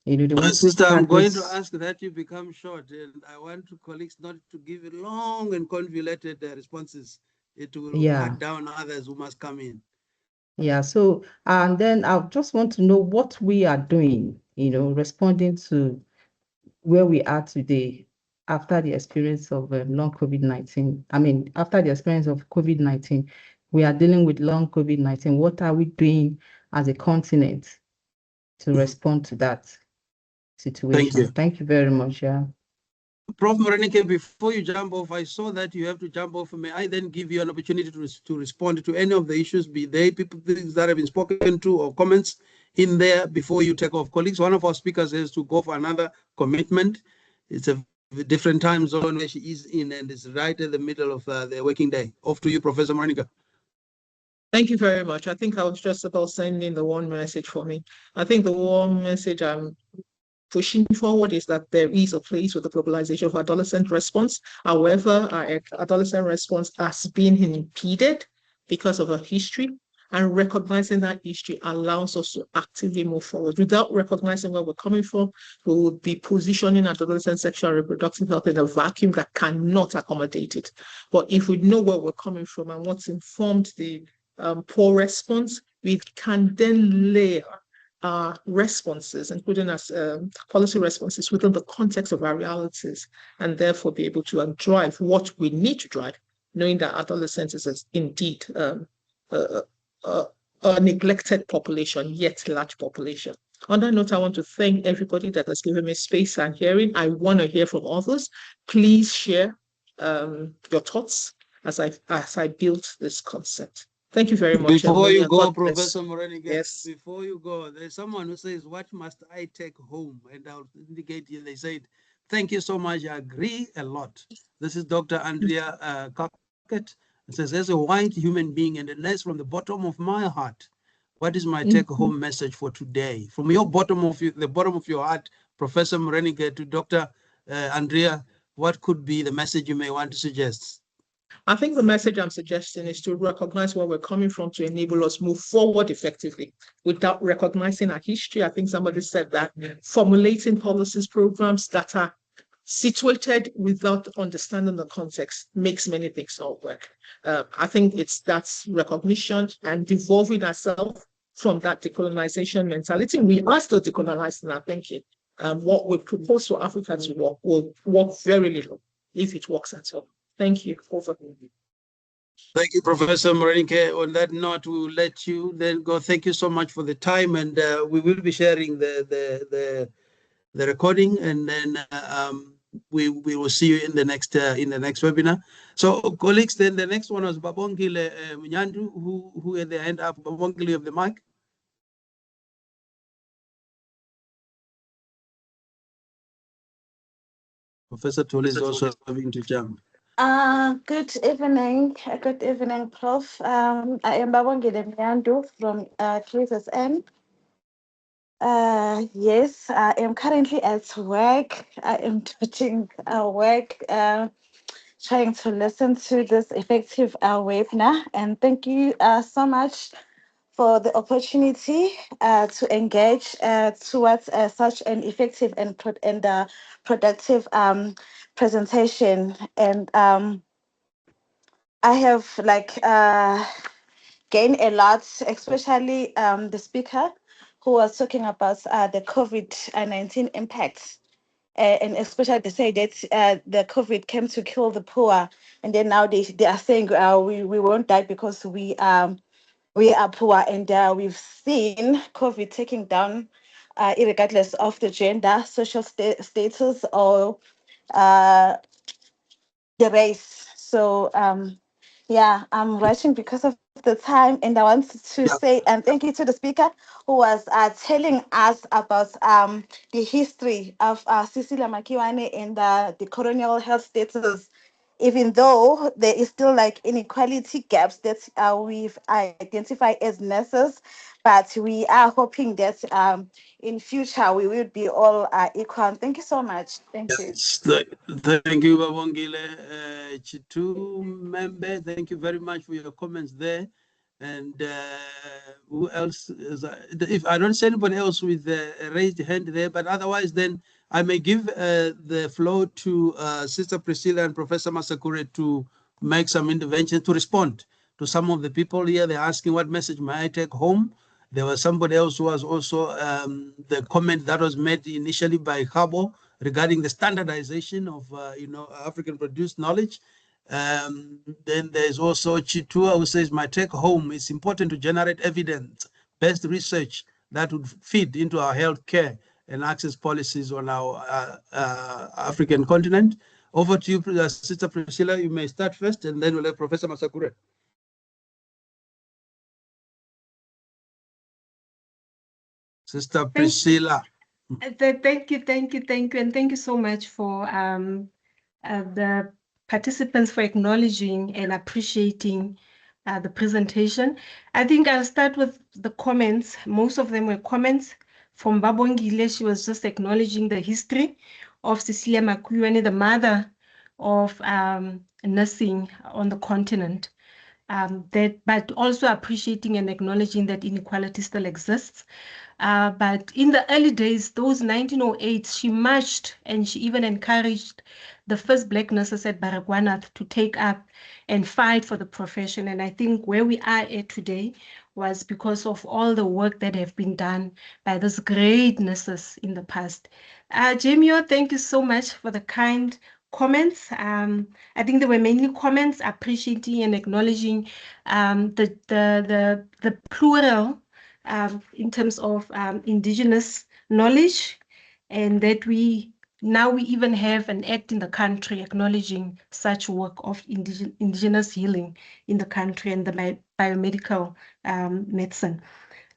They want Sister, to I'm going to this. ask that you become short, and I want colleagues not to give you long and convoluted responses. It will cut down others who must come in. Yeah, so, and then I just want to know what we are doing, responding to where we are today after the experience of long COVID-19. After the experience of COVID-19, we are dealing with long COVID-19. What are we doing as a continent to respond to that situation? Thank you very much. Yeah. Prof. Morenike, before you jump off, I saw that you have to jump off. May I then give you an opportunity to respond to any of the issues, be they people things that have been spoken to or comments in there before you take off? Colleagues, one of our speakers has to go for another commitment. It's a different time zone where she is in, and it's right in the middle of the working day. Off to you, Professor Morenike. Thank you very much. I think I was just about sending the one message for me. I think the one message I'm pushing forward is that there is a place with the globalization of adolescent response. However, our adolescent response has been impeded because of a history, and recognizing that history allows us to actively move forward. Without recognizing where we're coming from, we will be positioning adolescent sexual and reproductive health in a vacuum that cannot accommodate it. But if we know where we're coming from and what's informed the poor response, we can then layer responses, including as policy responses within the context of our realities, and therefore be able to drive what we need to drive, knowing that adolescents is indeed a neglected population, yet large population. On that note, I want to thank everybody that has given me space and hearing. I want to hear from others. Please share your thoughts as I build this concept. Thank you very much. Before you go, Professor Morenike, yes. Before you go, there's someone who says, what must I take home? And I'll indicate here, they said, thank you so much. I agree a lot. This is Dr. Andrea Cockett. It says, as a white human being and a nurse from the bottom of my heart, what is my take-home message for today? From your the bottom of your heart, Professor Morenike, to Dr. Andrea, what could be the message you may want to suggest? I think the message I'm suggesting is to recognize where we're coming from to enable us move forward effectively without recognizing our history. I think somebody said that formulating policies, programs that are situated without understanding the context makes many things not work. I think that's recognition and devolving ourselves from that decolonization mentality. We are still decolonizing our thinking. What we propose for Africa to work will work very little if it works at all. Thank you. Over. Thank you, Professor Morenike. On that note, we will let you then go. Thank you so much for the time, and we will be sharing the recording, and then we will see you in the next webinar. So, colleagues, then the next one was Babongile Munyandu, who at the end up. Babongile, of the mic. Professor Tuli is also having to jump. Good evening, Prof. I am Babongile Myandu from KZN. Yes, I am currently at work. I am doing work, trying to listen to this effective webinar. And thank you so much for the opportunity to engage towards such an effective and productive presentation. And I have gained a lot, especially the speaker who was talking about the COVID-19 impacts. And especially they say that the COVID came to kill the poor, and then now they are saying we won't die because we are poor, and we've seen COVID taking down, regardless of the gender, social status, or the race. So yeah, I'm rushing because of the time, and I want to Yeah. say thank you to the speaker who was telling us about the history of Cecilia Makiwane and the colonial health status. Even though there is still like inequality gaps that we've identified as nurses, but we are hoping that in future we will be all equal. Thank you so much. Thank you. Thank you, Babongile. Chitu Membe, thank you very much for your comments there. And who else? If I don't see anybody else with a raised hand there, but otherwise, then I may give the floor to Sister Priscilla and Professor Masakure to make some intervention to respond to some of the people here. They're asking what message may I take home. There was somebody else who was also the comment that was made initially by Khabo regarding the standardization of African produced knowledge. Then there's also Chitua who says, my take home, it's important to generate evidence-based research that would feed into our healthcare and access policies on our African continent. Over to you, Sister Priscilla. You may start first, and then we'll have Professor Masakure. Sister Priscilla. Thank you, and thank you so much for the participants for acknowledging and appreciating the presentation. I think I'll start with the comments. Most of them were comments from Babongile. She was just acknowledging the history of Cecilia Makiwane, the mother of nursing on the continent. But also appreciating and acknowledging that inequality still exists. But in the early days, those 1908, she marched and she even encouraged the first Black nurses at Baragwanath to take up and fight for the profession. And I think where we are at today was because of all the work that have been done by those great nurses in the past. Jamie, thank you so much for the kind comments. I think there were mainly comments appreciating and acknowledging the plural in terms of indigenous knowledge, and that we even have an act in the country acknowledging such work of indigenous healing in the country and the biomedical medicine.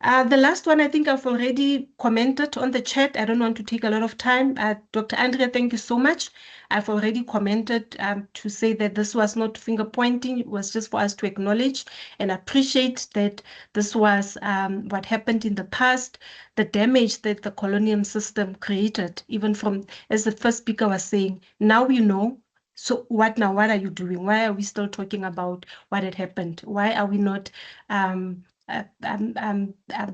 The last one, I think I've already commented on the chat. I don't want to take a lot of time. Dr. Andrea, thank you so much. I've already commented to say that this was not finger pointing. It was just for us to acknowledge and appreciate that this was what happened in the past, the damage that the colonial system created, even from, as the first speaker was saying, now you know. So what now? What are you doing? Why are we still talking about what had happened? Why are we not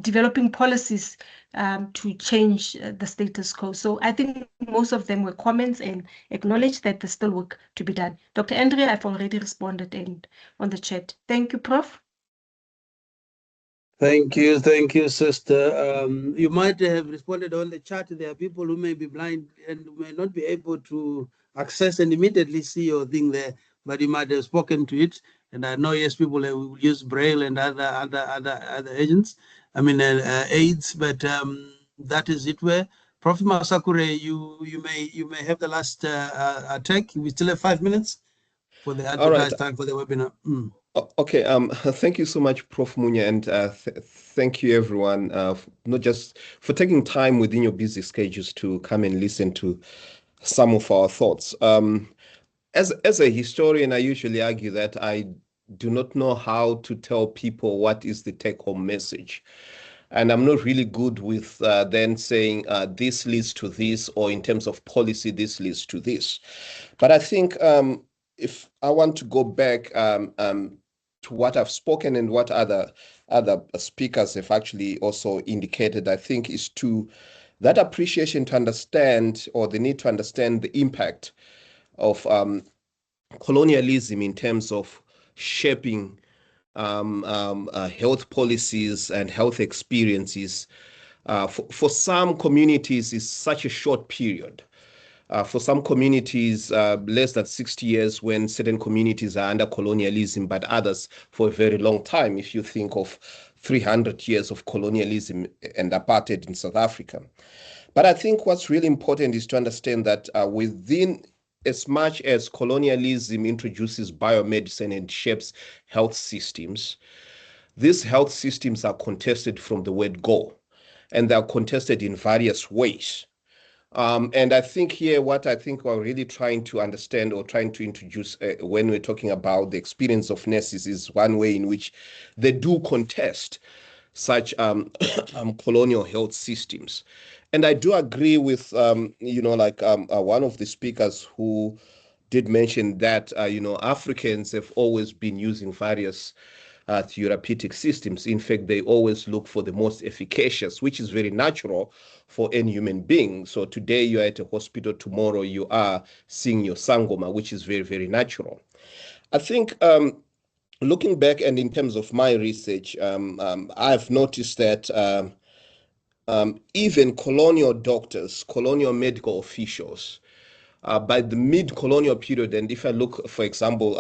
developing policies to change the status quo? So I think most of them were comments and acknowledge that there's still work to be done. Dr. Andrea, I've already responded on the chat. Thank you, Prof. Thank you, sister. You might have responded on the chat. There are people who may be blind and may not be able to access and immediately see your thing there, but you might have spoken to it. And I know, yes, people will use Braille and other agents, aids, but that is it. Where Prof. Masakure, you may have the last attack. We still have 5 minutes for the advertised time for the webinar. Okay, thank you so much, Prof. Munya, and thank you everyone, not just for taking time within your busy schedules to come and listen to some of our thoughts. As a historian, I usually argue that I do not know how to tell people what is the take-home message. And I'm not really good with then saying this leads to this, or in terms of policy, this leads to this. But I think if I want to go back to what I've spoken and what other speakers have actually also indicated, I think is to that appreciation to understand, or the need to understand the impact of colonialism in terms of shaping health policies and health experiences For some communities, it's such a short period. For some communities, less than 60 years when certain communities are under colonialism, but others for a very long time, if you think of 300 years of colonialism and apartheid in South Africa. But I think what's really important is to understand that within, as much as colonialism introduces biomedicine and shapes health systems, these health systems are contested from the word go, and they are contested in various ways. And I think here, what I think we're really trying to understand or trying to introduce when we're talking about the experience of nurses is one way in which they do contest such colonial health systems. And I do agree with, one of the speakers who did mention that, Africans have always been using various therapeutic systems. In fact, they always look for the most efficacious, which is very natural for any human being. So today you're at a hospital, tomorrow you are seeing your sangoma, which is very, very natural. I think looking back and in terms of my research, I've noticed that even colonial doctors, colonial medical officials, by the mid-colonial period, and if I look, for example,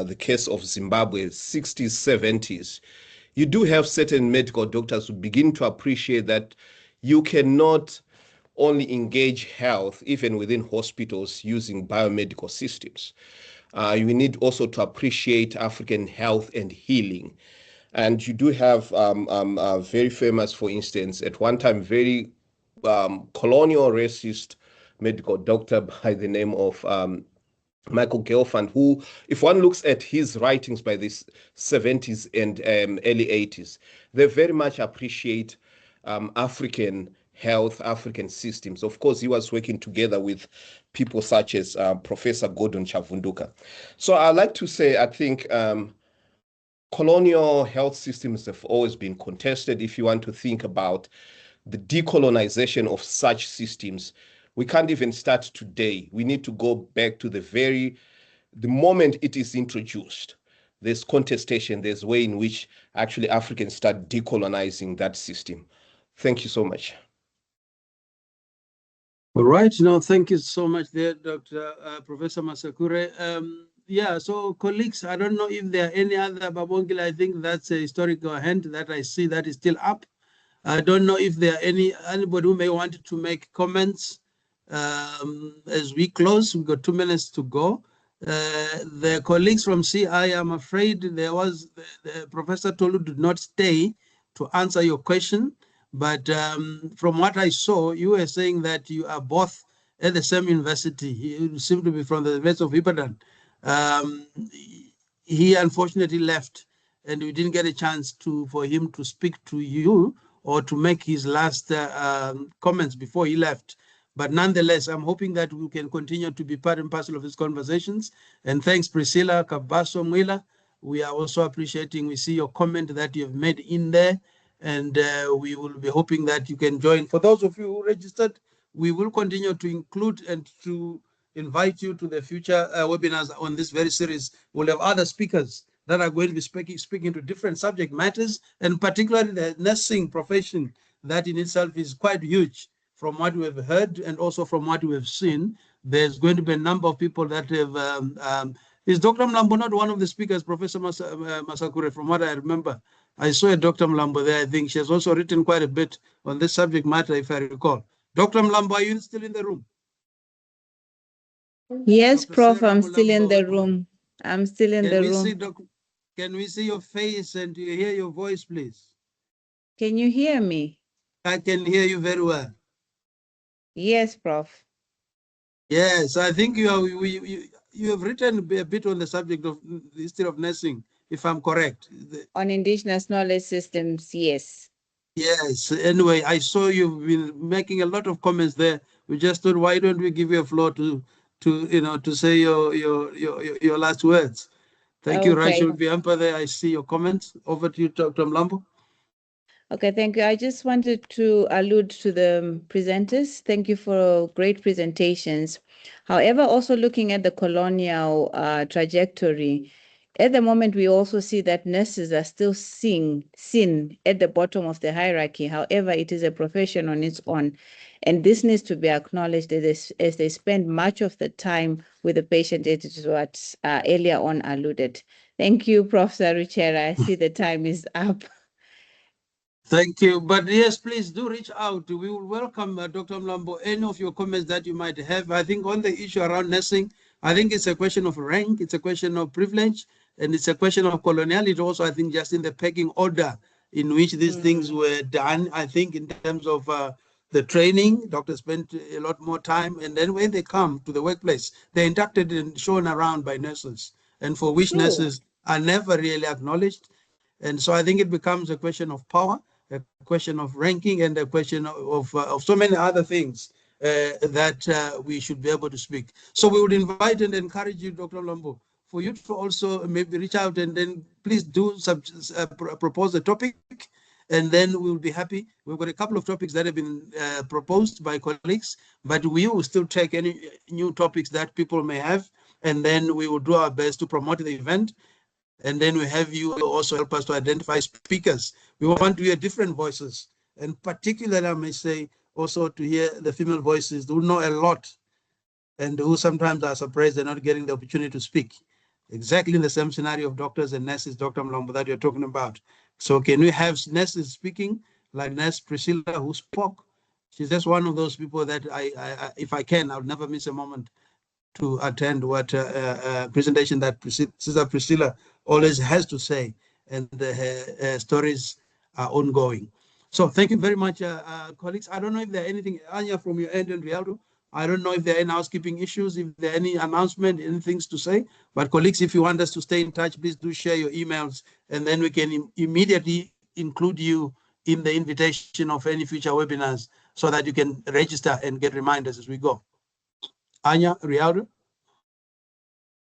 the case of Zimbabwe, 60s, 70s, you do have certain medical doctors who begin to appreciate that you cannot only engage health, even within hospitals, using biomedical systems. You need also to appreciate African health and healing. And you do have very famous, for instance, at one time, very colonial racist medical doctor by the name of Michael Gelfand, who, if one looks at his writings by the 70s and early 80s, they very much appreciate African health, African systems. Of course, he was working together with people such as Professor Gordon Chavunduka. So I like to say, I think colonial health systems have always been contested. If you want to think about the decolonization of such systems, we can't even start today. We need to go back to the moment it is introduced. There's contestation, there's a way in which actually Africans start decolonizing that system. Thank you so much. All right, thank you so much there, Dr. Professor Masakure. Yeah, so colleagues, I don't know if there are any other, Babongile, I think that's a historical hand that I see that is still up. I don't know if there are anybody who may want to make comments as we close. We've got 2 minutes to go. The colleagues from CI, I'm afraid the Professor Tolu did not stay to answer your question. But from what I saw, you were saying that you are both at the same university. You seem to be from the University of Ibadan. He unfortunately left, and we didn't get a chance for him to speak to you or to make his last comments before he left. But nonetheless, I'm hoping that we can continue to be part and parcel of his conversations. And thanks, Priscilla Kabaso Mwila. We are also appreciating, we see your comment that you've made in there, and we will be hoping that you can join. For those of you who registered, we will continue to include and to invite you to the future webinars on this very series. We'll have other speakers that are going to be speaking to different subject matters, and particularly the nursing profession that in itself is quite huge. From what we have heard and also from what we have seen, there's going to be a number of people that have, is Dr. Mlambo not one of the speakers, Professor Masakure, from what I remember? I saw a Dr. Mlambo there. I think she has also written quite a bit on this subject matter, if I recall. Dr. Mlambo, are you still in the room? Yes, Dr. Prof, Sarah I'm still in Mulambo. the room. I'm still in the room. Can we see your face and do you hear your voice, please? Can you hear me? I can hear you very well. Yes, Prof. Yes, I think you have written a bit on the subject of the history of nursing, if I'm correct. On indigenous knowledge systems, yes. Yes. Anyway, I saw you've been making a lot of comments there. We just thought, why don't we give you a floor to say your last words? Thank you, Rachel Biampa. There, I see your comments. Over to you, Dr. Mlambo. Okay, thank you. I just wanted to allude to the presenters. Thank you for great presentations. However, also looking at the colonial trajectory, At the moment, we also see that nurses are still seen at the bottom of the hierarchy. However, it is a profession on its own. And this needs to be acknowledged as they spend much of the time with the patient, as it is what earlier on alluded. Thank you, Professor Ruchera. I see the time is up. Thank you. But yes, please do reach out. We will welcome Dr. Mlambo, any of your comments that you might have. I think on the issue around nursing, I think it's a question of rank, it's a question of privilege, and it's a question of coloniality also, I think, just in the pecking order in which these things were done. I think in terms of the training, doctors spent a lot more time. And then when they come to the workplace, they're inducted and shown around by nurses, and for which nurses are never really acknowledged. And so I think it becomes a question of power, a question of ranking, and a question of so many other things that we should be able to speak. So we would invite and encourage you, Dr. Lombo, for you to also maybe reach out and then please do propose a topic, and then we'll be happy. We've got a couple of topics that have been proposed by colleagues, but we will still take any new topics that people may have, and then we will do our best to promote the event. And then we have you also help us to identify speakers. We want to hear different voices, and particularly, I may say, also to hear the female voices who know a lot and who sometimes are surprised they're not getting the opportunity to speak. Exactly in the same scenario of doctors and nurses, Dr. Mlombo, that you're talking about. So can we have nurses speaking, like Nurse Priscilla, who spoke? She's just one of those people that if I can, I'll never miss a moment to attend what presentation that Sister Priscilla always has to say, and her stories are ongoing. So thank you very much, colleagues. I don't know if there are anything, Anya, from your end, and Rialdo. I don't know if there are any housekeeping issues, if there are any announcement, any things to say. But colleagues, if you want us to stay in touch, please do share your emails, and then we can immediately include you in the invitation of any future webinars so that you can register and get reminders as we go. Anya, Rialdo?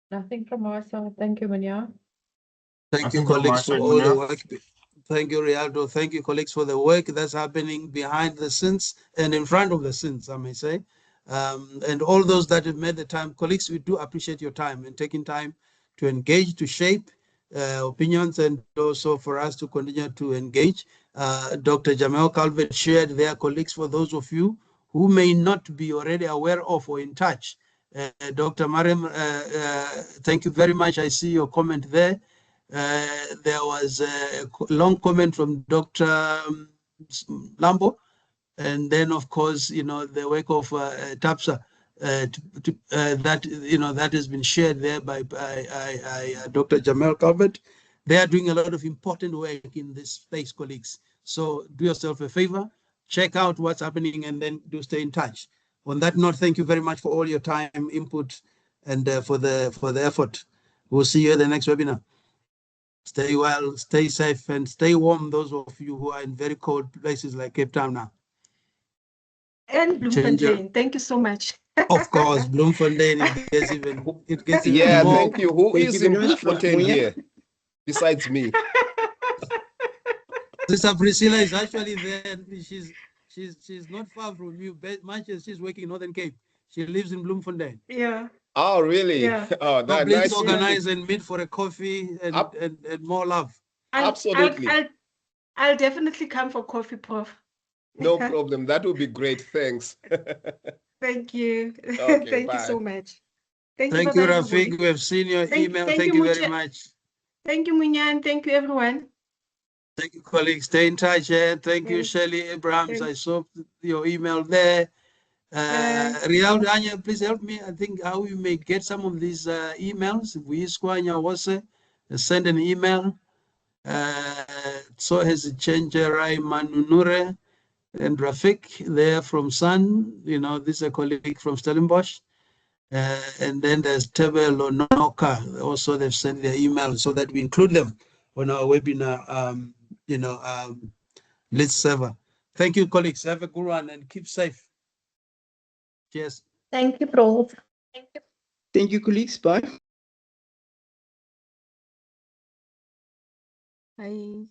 Nothing from our side. Thank you, Munya. Thank you, colleagues, for all the work. Thank you, Rialdo. Thank you, colleagues, for the work that's happening behind the scenes and in front of the scenes, I may say. And all those that have made the time, colleagues, we do appreciate your time and taking time to engage, to shape opinions, and also for us to continue to engage. Dr. Jamel Calvert shared their colleagues, for those of you who may not be already aware of or in touch. Dr. Mariam, thank you very much. I see your comment there. There was a long comment from Dr. Lambo, and then of course, you know, the work of TAPSA that, you know, that has been shared there by Dr. Jamel Calvert. They are doing a lot of important work in this space, colleagues. So do yourself a favor, check out what's happening, and then do stay in touch. On that note, thank you very much for all your time, input, and for the effort. We'll see you at the next webinar. Stay well, stay safe, and stay warm, those of you who are in very cold places like Cape Town now. And Bloemfontein, thank you so much. Of course, Bloemfontein, it gets even Yeah, more. thank you. Who is in Bloemfontein here besides me? Sister Priscilla is actually there. She's not far from you, but much as she's working in Northern Cape. She lives in Bloemfontein. Yeah. Oh, really? Yeah. Oh, So that please nice. organize and meet for a coffee and more love. Absolutely. I'll definitely come for coffee, Prof. No problem. That would be great. Thanks. Thank you. Okay, Thank bye. you so much. Thank you, Rafik. We have seen your email. Thank you very much. Thank you, Munyan. Thank you, everyone. Thank you, colleagues. Stay in touch. Thank you, Shirley Abrahams. I saw your email there. Rial Danya, please help me. I think how we may get some of these emails. If we send an email. So has changed Rai Manunure and Rafik there from Sun. You know, this is a colleague from Stellenbosch. And then there's Tebe Lonoka. Also, they've sent their email so that we include them on our webinar, list server. Thank you, colleagues. Have a good one and keep safe. Cheers. Thank you, Prof. Thank you, colleagues. Bye. Bye.